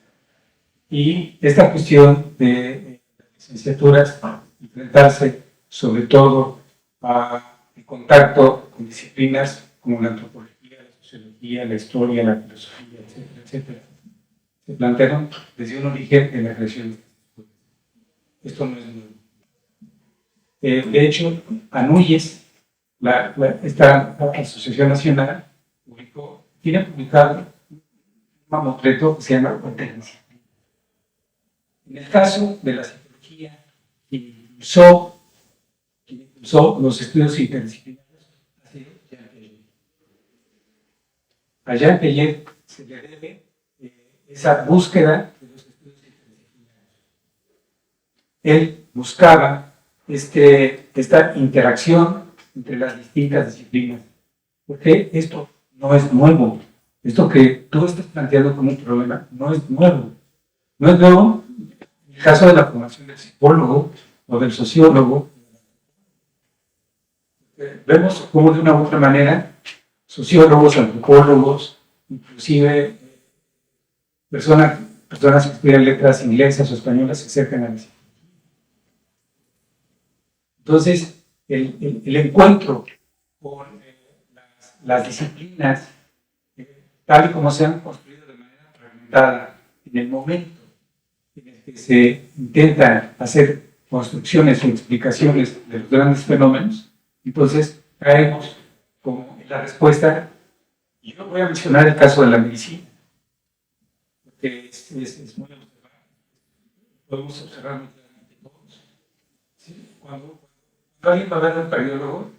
Y esta cuestión de licenciaturas, enfrentarse sobre todo al contacto con disciplinas como la antropología, la sociología, la historia, la filosofía, etcétera, etcétera, se plantearon desde un origen en la creación de estas escuelas. Esto no es nuevo. De hecho, ANUYES, esta Asociación Nacional, tiene publicado un mamotreto que se llama Interdisciplina. En el caso de la psicología, quien impulsó los estudios interdisciplinarios ha sido Jean Piaget. A Jean Piaget se le debe esa búsqueda de los estudios interdisciplinarios. Él buscaba esta interacción entre las distintas disciplinas, porque esto no es nuevo. Esto que tú estás planteando como un problema no es nuevo. No es nuevo en el caso de la formación del psicólogo o del sociólogo. Vemos cómo de una u otra manera sociólogos, antropólogos, inclusive personas que estudian letras inglesas o españolas se acercan a la psicología. Entonces, el encuentro con las disciplinas, tal y como se han construido de manera fragmentada, en el momento en el que se intentan hacer construcciones o explicaciones de los grandes fenómenos, entonces caemos como en la respuesta. Yo voy a mencionar el caso de la medicina, porque es muy observable. Podemos observar muy claramente todos. ¿Sí? Cuando alguien va a ver al cardiólogo,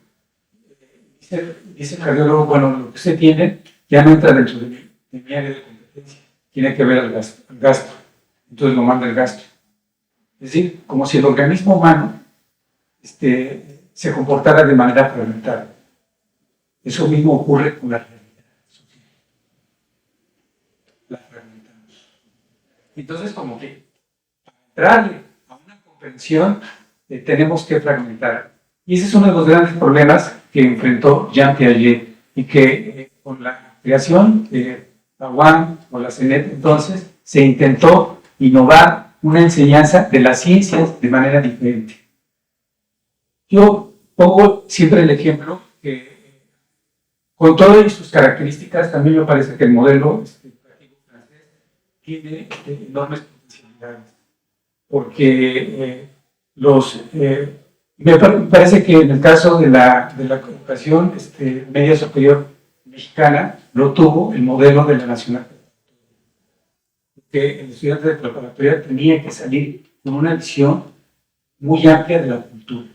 dice el cardiólogo, bueno, lo que usted tiene ya no entra dentro de mi área de competencia, tiene que ver al gasto, entonces lo manda el gasto. Es decir, como si el organismo humano se comportara de manera fragmentada. Eso mismo ocurre con la realidad social. La fragmentamos. Entonces, como que para entrarle a una comprensión, tenemos que fragmentar. Y ese es uno de los grandes problemas que enfrentó Jean Piaget y que con la creación de la UAM o la CENET, entonces se intentó innovar una enseñanza de las ciencias de manera diferente. Yo pongo siempre el ejemplo que, con todas sus características, también me parece que el modelo educativo francés tiene enormes potencialidades, porque me parece que en el caso de la educación media superior mexicana lo tuvo el modelo de la nacional, que el estudiante de preparatoria tenía que salir con una visión muy amplia de la cultura.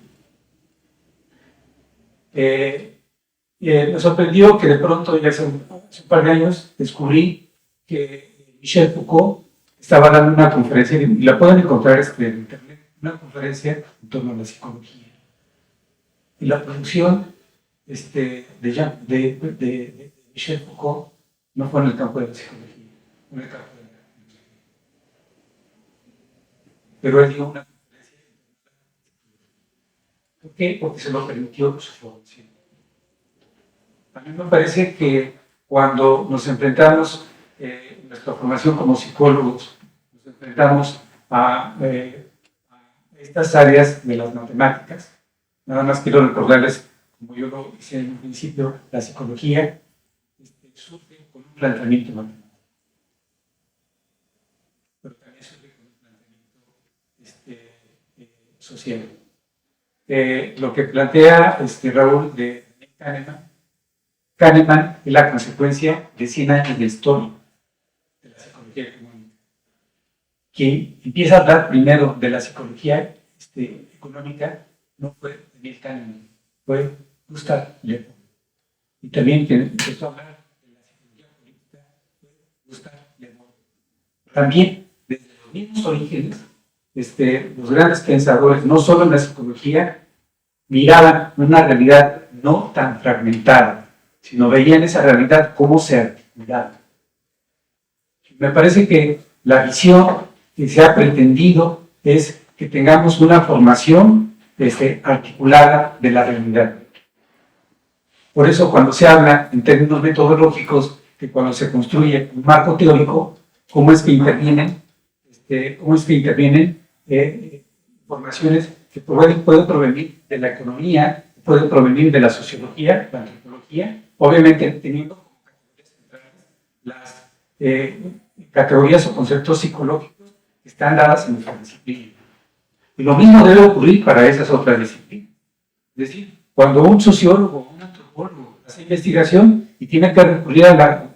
Me sorprendió que de pronto, ya hace un par de años, descubrí que Michel Foucault estaba dando una conferencia, y la pueden encontrar en internet, una conferencia en torno a la psicología. Y la producción de Michel Foucault no fue en el campo de la psicología, fue en el campo de la filosofía. Pero él dio una conferencia. ¿Por qué? Porque se lo permitió su formación. A mí me parece que cuando nos enfrentamos en nuestra formación como psicólogos, nos enfrentamos a estas áreas de las matemáticas. Nada más quiero recordarles, como yo lo hice en un principio, la psicología surge con un planteamiento matemático, pero también surge con un planteamiento social. Lo que plantea Raúl de Kahneman es la consecuencia de 100 años de historia de la psicología económica. Quien empieza a hablar primero de la psicología económica no fue Daniel Kahneman, fue Gustav Le Bon. Y también quien empezó a hablar de la psicología política fue Gustav Le Bon. También, desde los mismos orígenes, los grandes pensadores, no solo en la psicología, miraban una realidad no tan fragmentada, sino veían esa realidad como se articulaba. Me parece que la visión que se ha pretendido es que tengamos una formación articulada de la realidad. Por eso, cuando se habla en términos metodológicos, que cuando se construye un marco teórico, ¿cómo es que intervienen formaciones que pueden provenir de la economía, pueden provenir de la sociología, la antropología, obviamente teniendo como categorías centrales las categorías o conceptos psicológicos que están dadas en nuestra disciplina. Y lo mismo debe ocurrir para esas otras disciplinas. Es decir, cuando un sociólogo o un antropólogo hace investigación y tiene que recurrir a la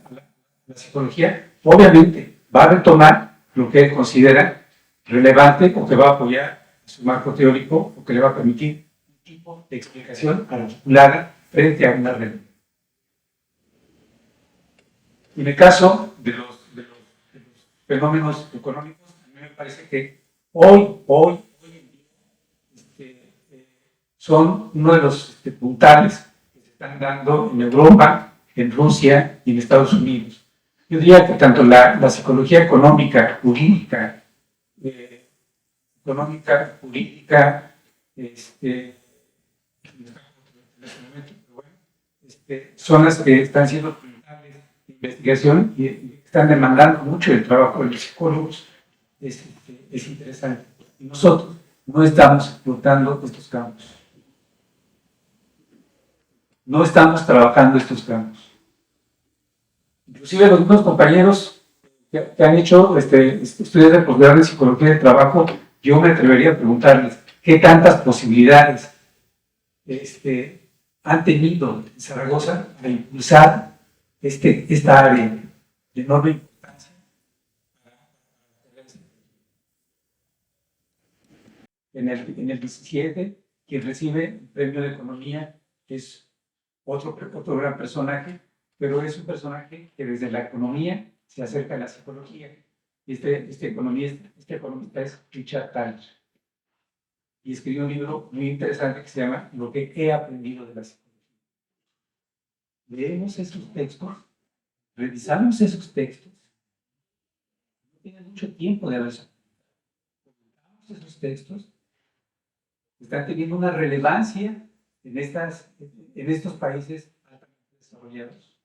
psicología, obviamente va a retomar lo que él considera relevante o que va a apoyar su marco teórico o que le va a permitir un tipo de explicación articulada frente a una realidad. En el caso de los fenómenos económicos, a mí me parece que hoy en día, son uno de los puntales que se están dando en Europa, en Rusia y en Estados Unidos. Yo diría que tanto la psicología económica, jurídica, son las que están siendo prioritarias de investigación y están demandando mucho el trabajo de los psicólogos. Es interesante. Y nosotros no estamos explotando estos campos. No estamos trabajando estos campos. Inclusive los mismos compañeros que han hecho estudios de posgrado en psicología del trabajo, yo me atrevería a preguntarles qué tantas posibilidades han tenido en Zaragoza de impulsar esta área de enorme importancia. En el 17, quien recibe el premio de economía es otro gran personaje, pero es un personaje que desde la economía se acerca a la psicología. Este economista es Richard Thaler. Y escribió un libro muy interesante que se llama Lo que he aprendido de la psicología. Leemos esos textos, revisamos esos textos, no tiene mucho tiempo de haberse. Publicamos esos textos, están teniendo una relevancia en estos países altamente desarrollados.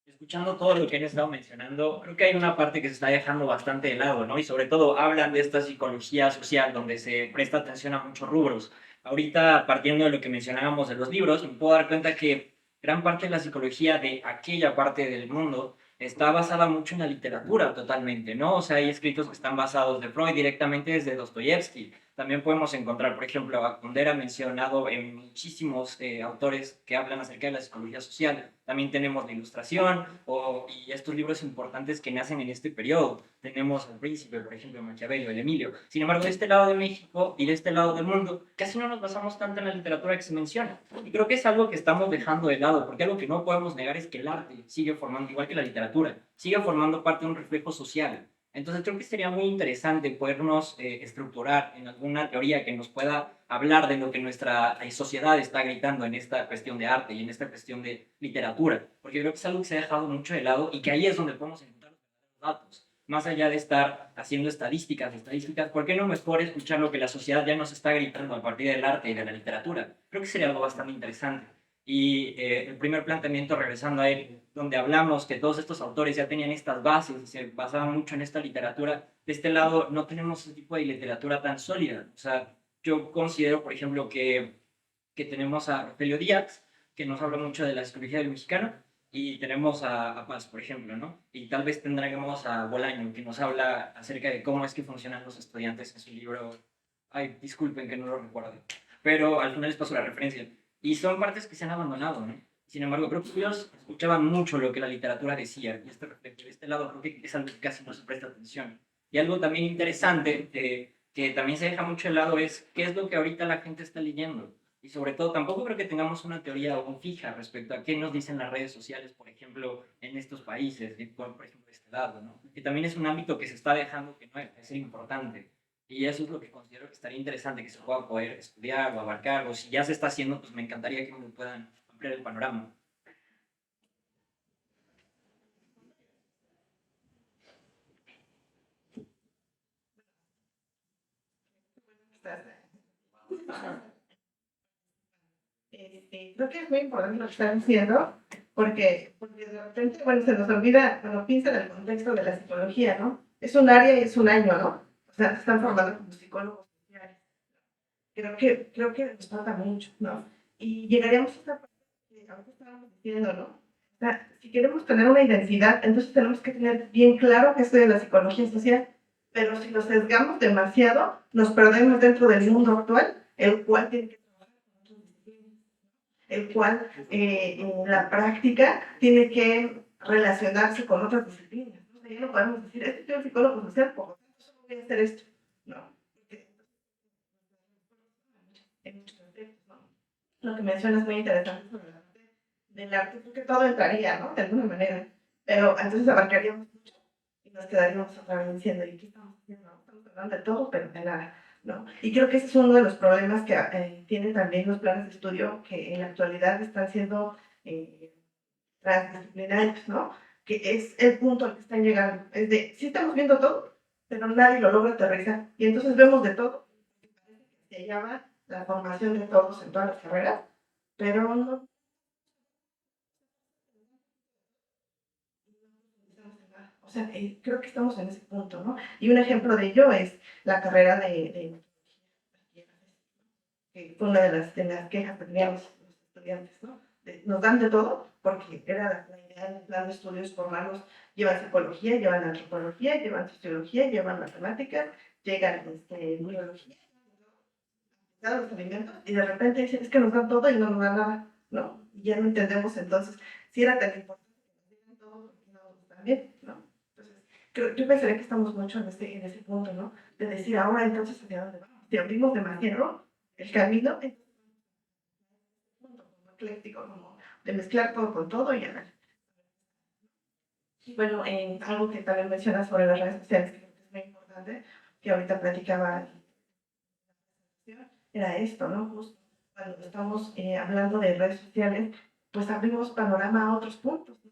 Escuchando todo lo que han estado mencionando, creo que hay una parte que se está dejando bastante de lado, ¿no? Y sobre todo hablan de esta psicología social donde se presta atención a muchos rubros. Ahorita, partiendo de lo que mencionábamos de los libros, me puedo dar cuenta que gran parte de la psicología de aquella parte del mundo está basada mucho en la literatura totalmente, ¿no? O sea, hay escritos que están basados de Freud directamente desde Dostoyevsky. También podemos encontrar, por ejemplo, a Kundera mencionado en muchísimos autores que hablan acerca de la psicología social. También tenemos la Ilustración y estos libros importantes que nacen en este periodo. Tenemos al Príncipe, por ejemplo, Maquiavelo, el Emilio. Sin embargo, de este lado de México y de este lado del mundo, casi no nos basamos tanto en la literatura que se menciona. Y creo que es algo que estamos dejando de lado, porque algo que no podemos negar es que el arte sigue formando, igual que la literatura, sigue formando parte de un reflejo social. Entonces creo que sería muy interesante podernos estructurar en alguna teoría que nos pueda hablar de lo que nuestra sociedad está gritando en esta cuestión de arte y en esta cuestión de literatura, porque creo que es algo que se ha dejado mucho de lado y que ahí es donde podemos encontrar los datos. más allá de estar haciendo estadísticas, ¿por qué no mejor escuchar lo que la sociedad ya nos está gritando a partir del arte y de la literatura? Creo que sería algo bastante interesante. Y el primer planteamiento, regresando a él, donde hablamos que todos estos autores ya tenían estas bases y se basaban mucho en esta literatura, de este lado no tenemos ese tipo de literatura tan sólida. O sea, yo considero, por ejemplo, que tenemos a Rogelio Díaz, que nos habla mucho de la psicología del mexicano, y tenemos a Paz, por ejemplo, ¿no? Y tal vez tendremos a Bolaño, que nos habla acerca de cómo es que funcionan los estudiantes en su libro. Ay, disculpen que no lo recuerdo, pero al final les paso la referencia. Y son partes que se han abandonado, ¿no? Sin embargo, creo que ellos escuchaban mucho lo que la literatura decía, y de este lado creo que es algo que casi no se presta atención. Y algo también interesante, que también se deja mucho de lado, es qué es lo que ahorita la gente está leyendo. Y sobre todo, tampoco creo que tengamos una teoría aún fija respecto a qué nos dicen las redes sociales, por ejemplo, en estos países, por ejemplo, de este lado, ¿no? Que también es un ámbito que se está dejando que no es importante. Y eso es lo que considero que estaría interesante que se pueda poder estudiar o abarcar, o si ya se está haciendo, pues me encantaría que me puedan ampliar el panorama. Creo que es muy importante lo que están diciendo, porque de repente, bueno, se nos olvida cuando piensa en el contexto de la psicología, ¿no? Es un área y es un año, ¿no? O sea, se están formando como psicólogos sociales. Creo que nos falta mucho, ¿no? Y llegaríamos a esta parte que ahora estábamos diciendo, ¿no? O sea, si queremos tener una identidad, entonces tenemos que tener bien claro que estudia la psicología social, pero si nos sesgamos demasiado, nos perdemos dentro del mundo actual, el cual tiene que el cual en la práctica tiene que relacionarse con otras disciplinas. ¿No? O sea, ya no podemos decir, este es psicólogo social, por lo tanto solo voy a hacer esto. No, porque en muchos aspectos, ¿no? Lo que mencionas es muy interesante sobre la parte del arte, porque todo entraría, ¿no? De alguna manera. Pero entonces abarcaríamos mucho y nos quedaríamos otra vez diciendo, ¿y qué estamos haciendo? Estamos hablando de todo, pero de nada. ¿No? Y creo que ese es uno de los problemas que tienen también los planes de estudio que en la actualidad están siendo transdisciplinarios, ¿no? Que es el punto al que están llegando. Es de, sí estamos viendo todo, pero nadie lo logra aterrizar. Y entonces vemos de todo. Se llama la formación de todos en todas las carreras, pero no. O sea, creo que estamos en ese punto, ¿no? Y un ejemplo de ello es la carrera de que fue una de las quejas que teníamos los estudiantes, ¿no? Nos dan de todo, porque era la idea del plan de estudios formarlos, llevan psicología, llevan antropología, llevan sociología, llevan matemáticas, llegan biología, los alimentos, y de repente dicen, es que nos dan todo y no nos dan nada, ¿no? Y ya no entendemos entonces si era tan importante que nos dieran todo, porque no nos dan bien, ¿no? Entonces, yo pensaría que estamos mucho en ese punto, ¿no? De decir, ahora entonces, ¿hacia dónde vamos? Si abrimos demasiado el camino, como ecléctico, como de mezclar todo con todo y a y bueno, algo que también mencionas sobre las redes sociales, que creo que es muy importante, que ahorita platicaba, era esto, ¿no? Justo cuando estamos hablando de redes sociales, pues abrimos panorama a otros puntos, ¿no?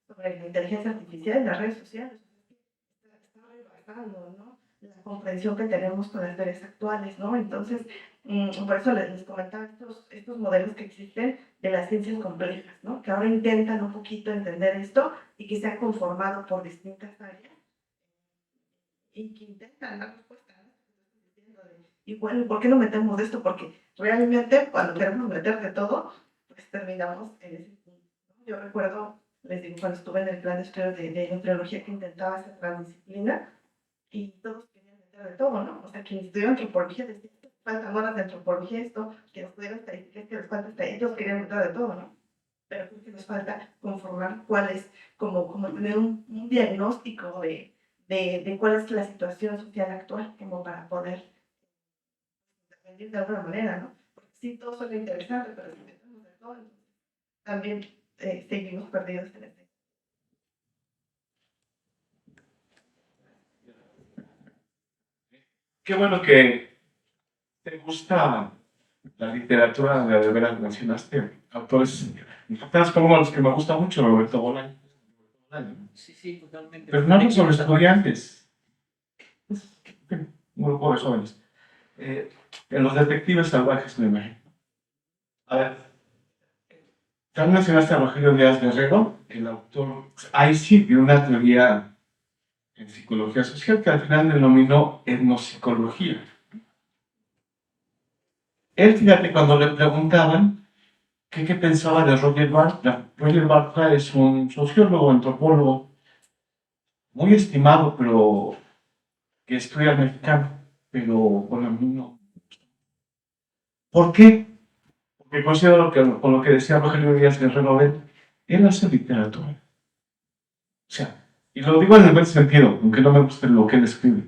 Sobre la inteligencia artificial en las redes sociales, está rebasando, ¿no? La comprensión que tenemos con las redes actuales, ¿no? Entonces, por eso les comentaba estos modelos que existen de las ciencias complejas, ¿no? Que ahora intentan un poquito entender esto y que se han conformado por distintas áreas y que intentan dar respuesta, ¿no? Y bueno, ¿por qué no metemos esto? Porque realmente cuando queremos meter de todo, pues terminamos en ese punto, ¿no? Yo recuerdo, les digo, cuando estuve en el plan de estudios de nutriología que intentaba hacer transdisciplina y todos querían meter de todo, ¿no? O sea, quienes estudian antropología decían, faltan horas de antropología, esto, quienes estudian estadística, que les falta estadística, ellos querían meter de todo, ¿no? Pero creo que nos falta conformar cuál es, como tener un diagnóstico de cuál es la situación social actual, como para poder intervenir de alguna manera, ¿no? Porque sí, todo suena interesante, pero si metemos de todo, entonces también seguimos perdidos en este. Qué bueno que te gusta la literatura, de veras mencionaste autores importantes como los que me gusta mucho, Roberto Bolaño. Sí, sí, totalmente. Pero no hablo sobre estudiantes, un grupo de jóvenes. En los detectives salvajes, me imagino. A ver, también mencionaste a Rogelio Díaz Guerrero, el autor, ahí sí de una teoría en psicología social que al final denominó etnopsicología. Él, fíjate, cuando le preguntaban qué pensaba de Roger Bartra. Roger Bartra es un sociólogo, antropólogo, muy estimado, pero que estudia al mexicano, pero bueno, a mí no. ¿Por qué? Porque considero que con lo que decía Rogelio Díaz Guerrero, él hace literatura. O sea, y lo digo en el buen sentido, aunque no me guste lo que él escribe.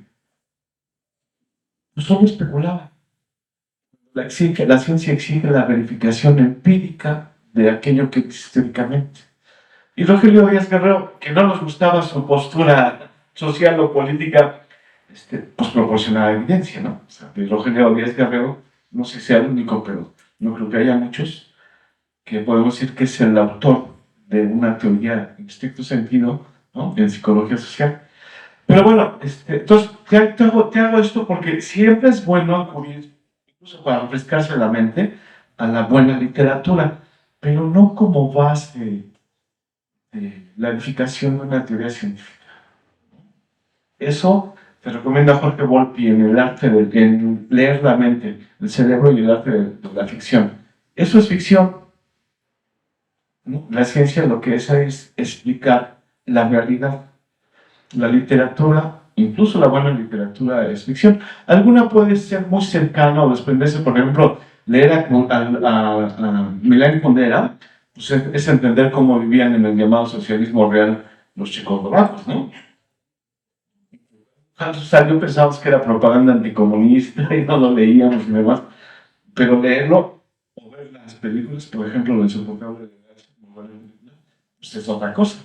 No solo especulaba. La ciencia exige la verificación empírica de aquello que existe históricamente. Y Rogelio Díaz Guerrero, que no nos gustaba su postura social o política, pues proporcionaba evidencia, ¿no? O sea, de Rogelio Díaz Guerrero, no sé si sea el único, pero no creo que haya muchos, que podemos decir que es el autor de una teoría en estricto sentido, ¿no? En psicología social. Pero bueno, entonces te hago esto porque siempre es bueno acudir, incluso para refrescarse la mente, a la buena literatura, pero no como base de la edificación de una teoría científica. Eso te recomienda Jorge Volpi en el arte en leer la mente, el cerebro y el arte de la ficción. Eso es ficción, ¿no? La ciencia lo que es explicar la realidad. La literatura, incluso la buena literatura, es ficción. Alguna puede ser muy cercana o desprenderse, por ejemplo, leer a Milán Kundera, pues es entender cómo vivían en el llamado socialismo real los checoslovacos, ¿no? Cuando salió pensábamos que era propaganda anticomunista y no lo leíamos y demás, pero leerlo o ver las películas, por ejemplo, Lo insoportable de Gatsby, pues es otra cosa.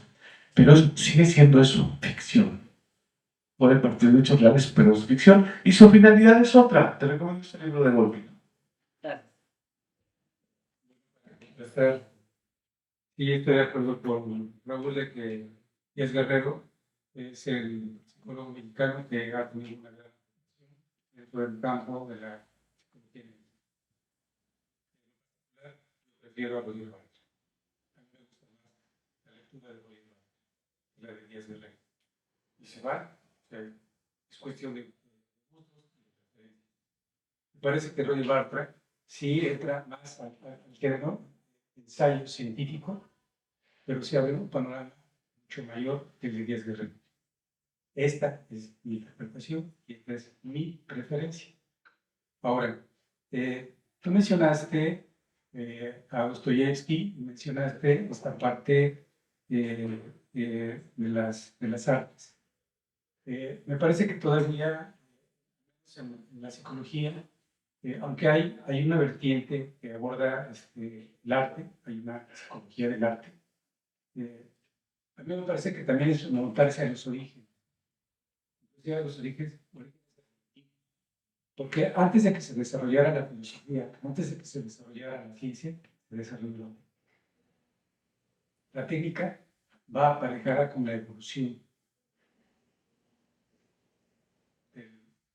Pero sigue siendo eso, ficción. Puede partir de hechos reales, pero es ficción. Y su finalidad es otra. Te recomiendo este libro de Volpi. Esther, sí, estoy de acuerdo con Raúl de que Díaz Guerrero es el psicólogo mexicano que ha tenido una gran función dentro del campo de la psicología. Yo prefiero a Roger Bartra. A mí me gusta más la lectura de Roger Bartra que la de Díaz Guerrero. Y se va, o sea, es cuestión de gustos y de preferencia. Me parece que Roger Bartra sí entra más al género ensayo científico, pero se abre un panorama mucho mayor que el de Díaz Guerrero. Esta es mi interpretación y esta es mi preferencia. Ahora, tú mencionaste a Dostoyevsky, mencionaste esta parte de las artes. Me parece que todavía en la psicología, aunque hay una vertiente que aborda el arte, hay una psicología del arte, a mí me parece que también es remontarse a los orígenes. A los orígenes, porque antes de que se desarrollara la filosofía, antes de que se desarrollara la ciencia, se desarrolló la técnica. La técnica va aparejada con la evolución.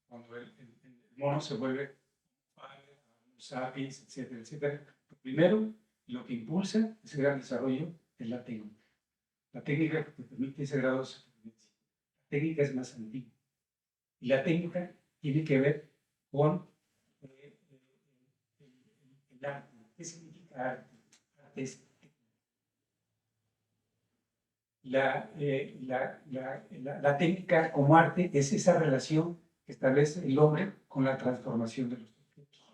Cuando el mono se vuelve un sapiens, etcétera, etcétera. Primero, lo que impulsa ese gran desarrollo es la técnica. La técnica que te permite ese grado de supervivencia. La técnica es más antigua. Y la técnica tiene que ver con el arte. ¿Qué significa arte? Arte es la técnica como arte es esa relación que establece el hombre con la transformación de los objetos.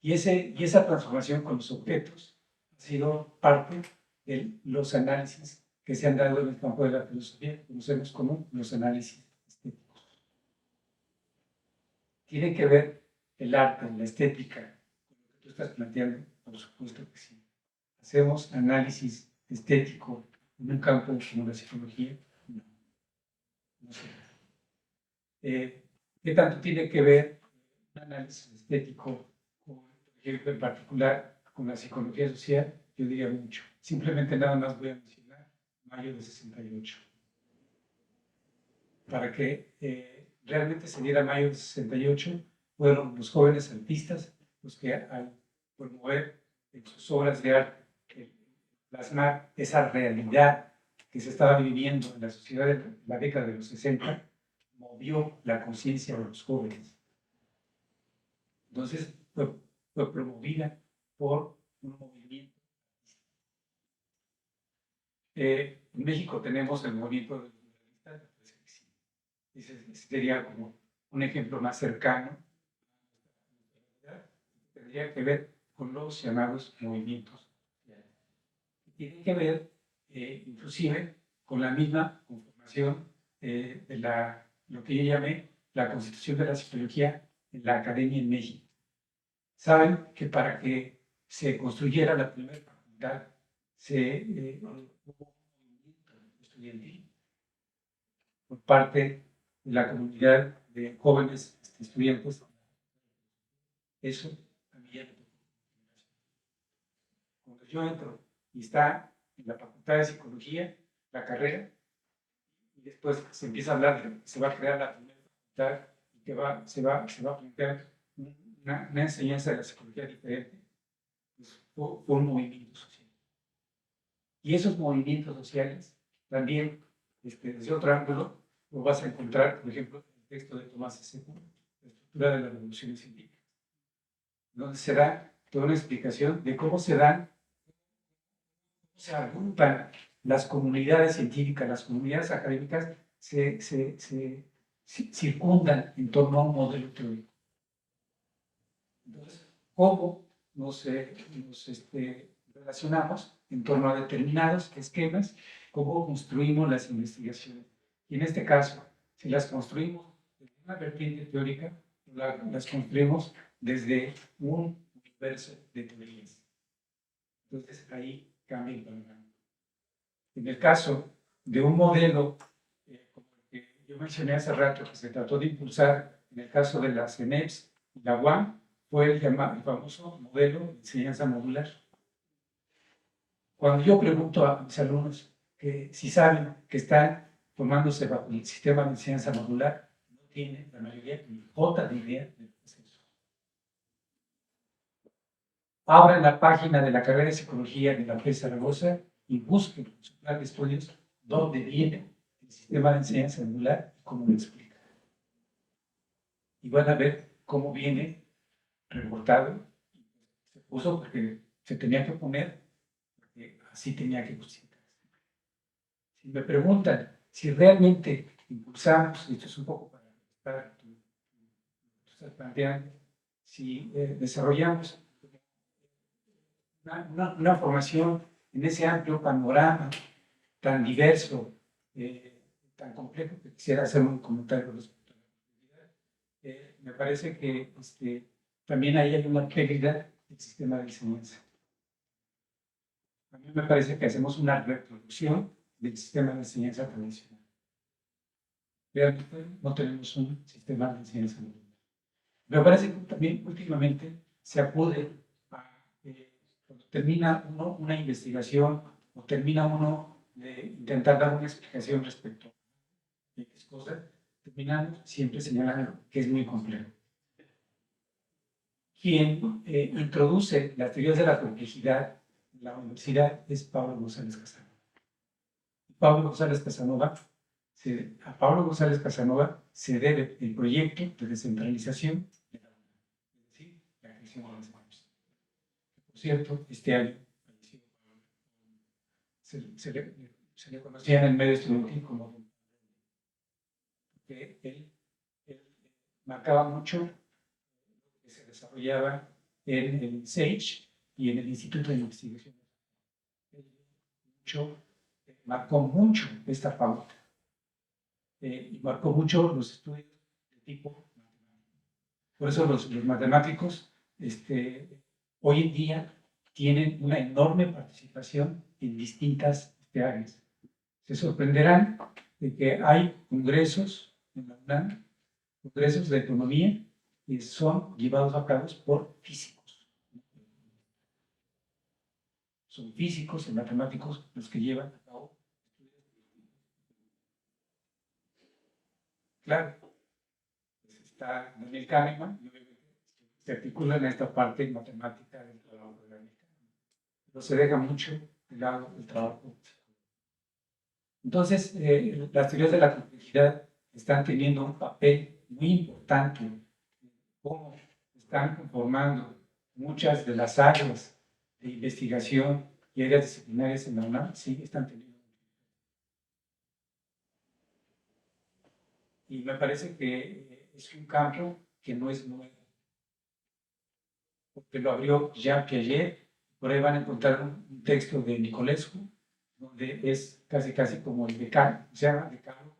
Y esa transformación con los objetos ha sido parte de los análisis que se han dado en el campo de la filosofía, conocemos como los análisis estéticos. ¿Tiene que ver el arte, la estética, con lo que tú estás planteando? Por supuesto que sí. ¿Hacemos análisis estético en un campo como la psicología? No. No sé. ¿Qué tanto tiene que ver un análisis estético, por ejemplo, en particular con la psicología social? Yo diría mucho. Simplemente nada más voy a mencionar mayo de 68. Para que realmente se diera mayo de 68, fueron los jóvenes artistas los que al promover en sus obras de arte, plasmar esa realidad que se estaba viviendo en la sociedad de la década de los 60, movió la conciencia de los jóvenes. Entonces fue promovida por un movimiento. En México tenemos el movimiento de los muralistas. Ese sería como un ejemplo más cercano. Tendría que ver con los llamados movimientos. Tiene que ver inclusive con la misma conformación de lo que yo llamé la Constitución de la Psicología en la Academia en México. Saben que para que se construyera la primera facultad hubo un movimiento estudiantil por parte de la comunidad de jóvenes estudiantes. Eso también. Cuando yo entro y está en la Facultad de Psicología, la carrera, y después se empieza a hablar de que se va a crear la primera facultad y que se va a plantear una enseñanza de la psicología diferente, pues fue un movimiento social. Y esos movimientos sociales también, desde otro ángulo, lo vas a encontrar, por ejemplo, en el texto de Tomás S. Kuhn, La estructura de las revoluciones científicas, donde se da toda una explicación de cómo se agrupan las comunidades científicas, las comunidades académicas, se circundan en torno a un modelo teórico. Entonces, ¿cómo nos relacionamos en torno a determinados esquemas? ¿Cómo construimos las investigaciones? Y en este caso, si las construimos desde una vertiente teórica, las construimos desde un universo de teorías. Entonces, ahí cambia el panorama. En el caso de un modelo como el que yo mencioné hace rato, que se trató de impulsar en el caso de la CENEPS y la UAM, fue el famoso modelo de enseñanza modular. Cuando yo pregunto a mis alumnos que si saben que están formándose bajo el sistema de enseñanza modular, no tienen la mayoría ni jota de idea del proceso. Abran la página de la carrera de Psicología de la FES Zaragoza y busquen en su plan de estudios dónde viene el sistema de enseñanza modular y cómo lo explica. Y van a ver cómo viene reportado. Se puso porque se tenía que poner, porque así tenía que justificarse. Si me preguntan si realmente impulsamos, esto es un poco para tú estás planteando, si desarrollamos una formación en ese amplio panorama tan diverso, tan complejo, que quisiera hacer un comentario respecto a la posibilidad. Me parece que también ahí hay una pérdida del sistema de enseñanza. A mí me parece que hacemos una reproducción del sistema de enseñanza tradicional. Realmente no tenemos un sistema de enseñanza nuevo. Me parece que también últimamente se acude a, cuando termina uno una investigación o termina uno de intentar dar una explicación respecto a X cosas, terminamos siempre señalando que es muy complejo. Quien introduce las teorías de la complejidad en la universidad es Pablo González Casanova. A Pablo González Casanova se debe el proyecto de descentralización de la UNAM, es decir, la creación de las UNAM. Por cierto, este año se le conocía en el medio estudiantil como porque él marcaba mucho lo que se desarrollaba en el SAGE y en el Instituto de Investigación. Marcó mucho esta pauta y marcó mucho los estudios de tipo matemático. Por eso los matemáticos hoy en día tienen una enorme participación en distintas áreas. Se sorprenderán de que hay congresos en la UNAM, congresos de economía, que son llevados a cabo por físicos. Son físicos y matemáticos los que llevan a cabo estudios claro, pues está Daniel Kahneman, y obviamente se articula en esta parte matemática del trabajo orgánico, pero se deja mucho de lado el trabajo. Entonces, las teorías de la complejidad están teniendo un papel muy importante en cómo están conformando muchas de las áreas de investigación y áreas disciplinarias en la UNAM, sí, están teniendo. Y me parece que es un campo que no es nuevo, porque lo abrió Jean Piaget. Por ahí van a encontrar un texto de Nicolescu, donde es casi como el decálogo, se llama decálogo,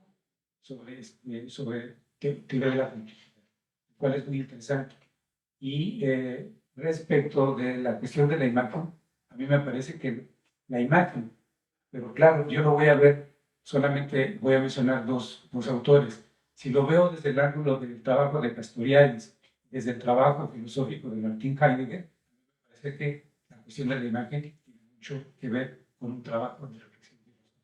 sobre teoría de la complejidad, lo cual es muy interesante. Y respecto de la cuestión de la imagen, a mí me parece que la imagen, pero claro, yo lo voy a ver, solamente voy a mencionar dos autores. Si lo veo desde el ángulo del trabajo de Castoriadis, desde el trabajo filosófico de Martin Heidegger, me parece que la cuestión de la imagen tiene mucho que ver con un trabajo de reflexión filosófica.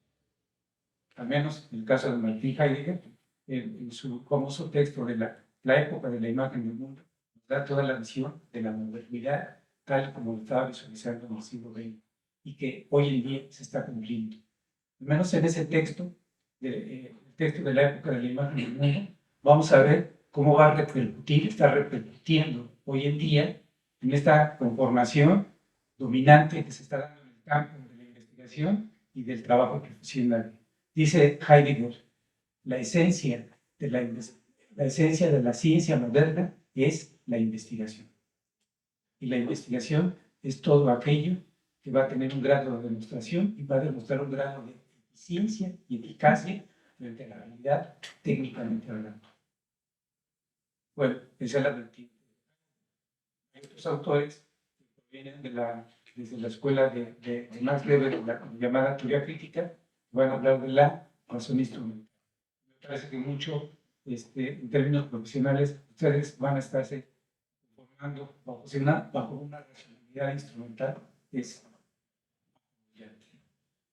Al menos en el caso de Martin Heidegger, en su famoso texto de la época de la imagen del mundo, nos da toda la visión de la modernidad tal como lo estaba visualizando en el siglo XX y que hoy en día se está cumpliendo. Al menos en ese texto, el texto de la época de la imagen del mundo, vamos a ver cómo va a repercutir, está repercutiendo hoy en día en esta conformación dominante que se está dando en el campo de la investigación y del trabajo profesional. Dice Heidegger, la esencia de la ciencia moderna es la investigación. Y la investigación es todo aquello que va a tener un grado de demostración y va a demostrar un grado de eficiencia y eficacia frente a la realidad técnicamente hablando. Bueno, esa es la vertiente. Hay otros autores que provienen desde la escuela de Max Weber, la llamada teoría crítica, que van a hablar de la razón instrumental. Me parece que mucho, en términos profesionales, ustedes van a estarse formando bajo una racionalidad instrumental.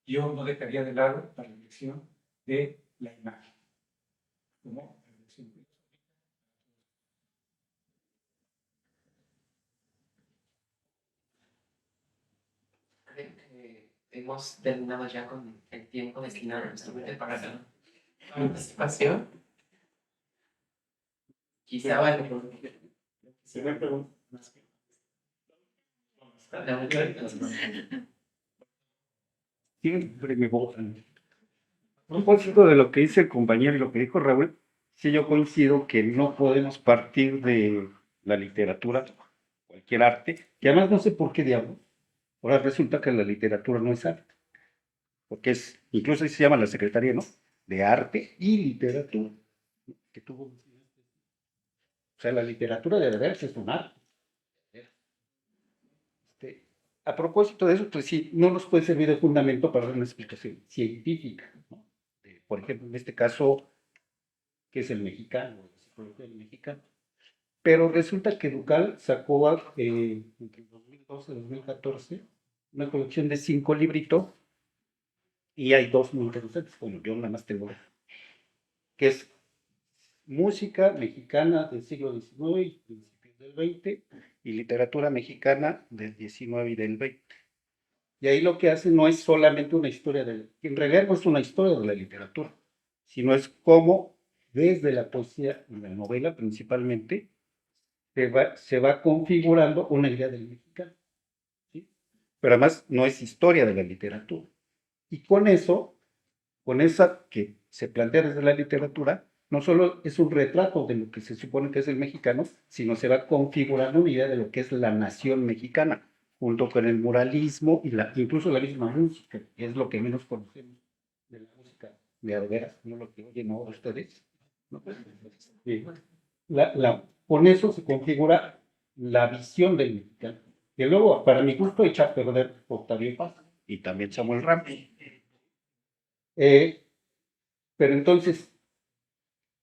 Yo no dejaría de lado la reflexión de la imagen como reflexión filosófica. Creo que hemos terminado ya con el tiempo destinado justamente para la participación. Quizá vale. Si me pregunto, siempre me votan. A propósito de lo que dice el compañero y lo que dijo Raúl, sí yo coincido que no podemos partir de la literatura, cualquier arte, que además no sé por qué diablos. Ahora resulta que la literatura no es arte, porque incluso se llama la Secretaría, ¿no? De Arte y Literatura. Que tuvo, o sea, la literatura de veras es un arte. A propósito de eso, pues sí, no nos puede servir de fundamento para dar una explicación científica, ¿no? Por ejemplo, en este caso, que es el mexicano, la psicología del mexicano. Pero resulta que Ducal sacó entre 2012 y 2014 una colección de 5 libritos y hay 2 muy interesantes. Bueno, yo nada más tengo, que es música mexicana del siglo XIX y principios del XX y literatura mexicana del XIX y del XX. Y ahí lo que hace no es solamente una historia en realidad no es una historia de la literatura, sino es cómo desde la poesía y la novela principalmente se va configurando una idea del mexicano, ¿sí? Pero además no es historia de la literatura. Y con esa que se plantea desde la literatura, no solo es un retrato de lo que se supone que es el mexicano, sino se va configurando una idea de lo que es la nación mexicana, junto con el muralismo y incluso la misma música, que es lo que menos conocemos de la música de veras, no lo que oyen ahora ustedes. ¿No? Con eso se configura la visión del mexicano, que luego, para mi gusto, echa a perder Octavio Paz y también Samuel Ramos. Pero entonces,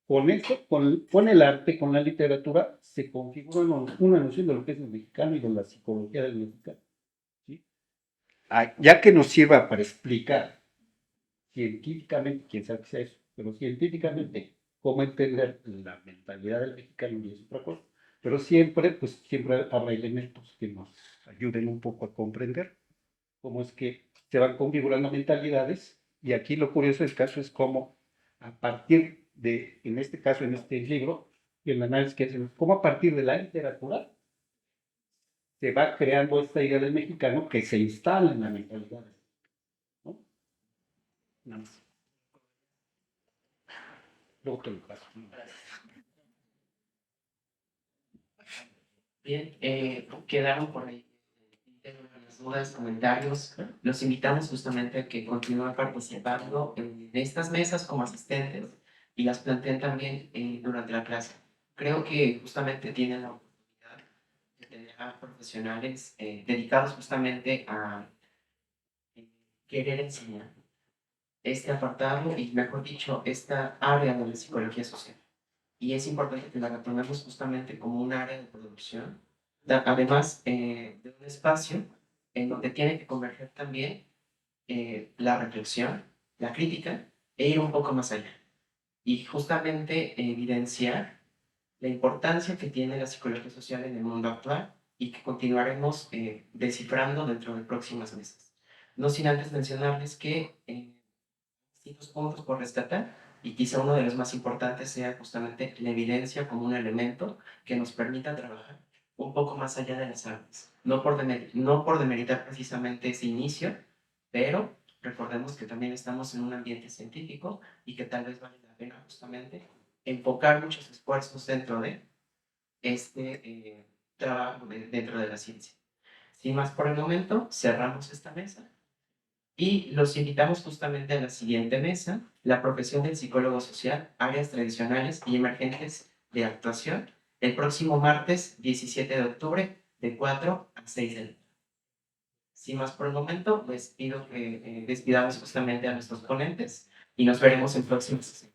con eso, con el arte, con la literatura, se configura una noción de lo que es el mexicano y de la psicología del mexicano, ¿sí? Ya que nos sirva para explicar científicamente, quién sabe qué sea eso, pero científicamente cómo entender la mentalidad del mexicano y es otra cosa. Pero siempre, pues siempre habrá elementos que nos ayuden un poco a comprender cómo es que se van configurando mentalidades. Y aquí lo curioso del caso es cómo a partir de, en este caso, en este libro, y el análisis que hacemos, cómo a partir de la literatura se va creando esta idea del mexicano que se instala en la mentalidad, ¿no? Nada más. Luego te lo paso. Bien, quedaron por ahí las dudas, comentarios. Los invitamos justamente a que continúen participando en estas mesas como asistentes y las planteen también durante la clase. Creo que justamente tienen la oportunidad de tener a profesionales dedicados justamente a querer enseñar este apartado y, mejor dicho, esta área de la psicología social. Y es importante que la retomemos justamente como un área de producción, además de un espacio en donde tiene que converger también la reflexión, la crítica e ir un poco más allá. Y justamente evidenciar la importancia que tiene la psicología social en el mundo actual y que continuaremos descifrando dentro de próximas mesas. No sin antes mencionarles que distintos puntos por rescatar y quizá uno de los más importantes sea justamente la evidencia como un elemento que nos permita trabajar un poco más allá de las artes. No por demeritar precisamente ese inicio, pero recordemos que también estamos en un ambiente científico y que tal vez vale la pena justamente enfocar muchos esfuerzos dentro de este trabajo dentro de la ciencia. Sin más por el momento, cerramos esta mesa y los invitamos justamente a la siguiente mesa, la profesión del psicólogo social, áreas tradicionales y emergentes de actuación, el próximo martes 17 de octubre de 4 a 6 de la tarde. Sin más por el momento, les pido que despidamos justamente a nuestros ponentes y nos veremos en próximas sesiones.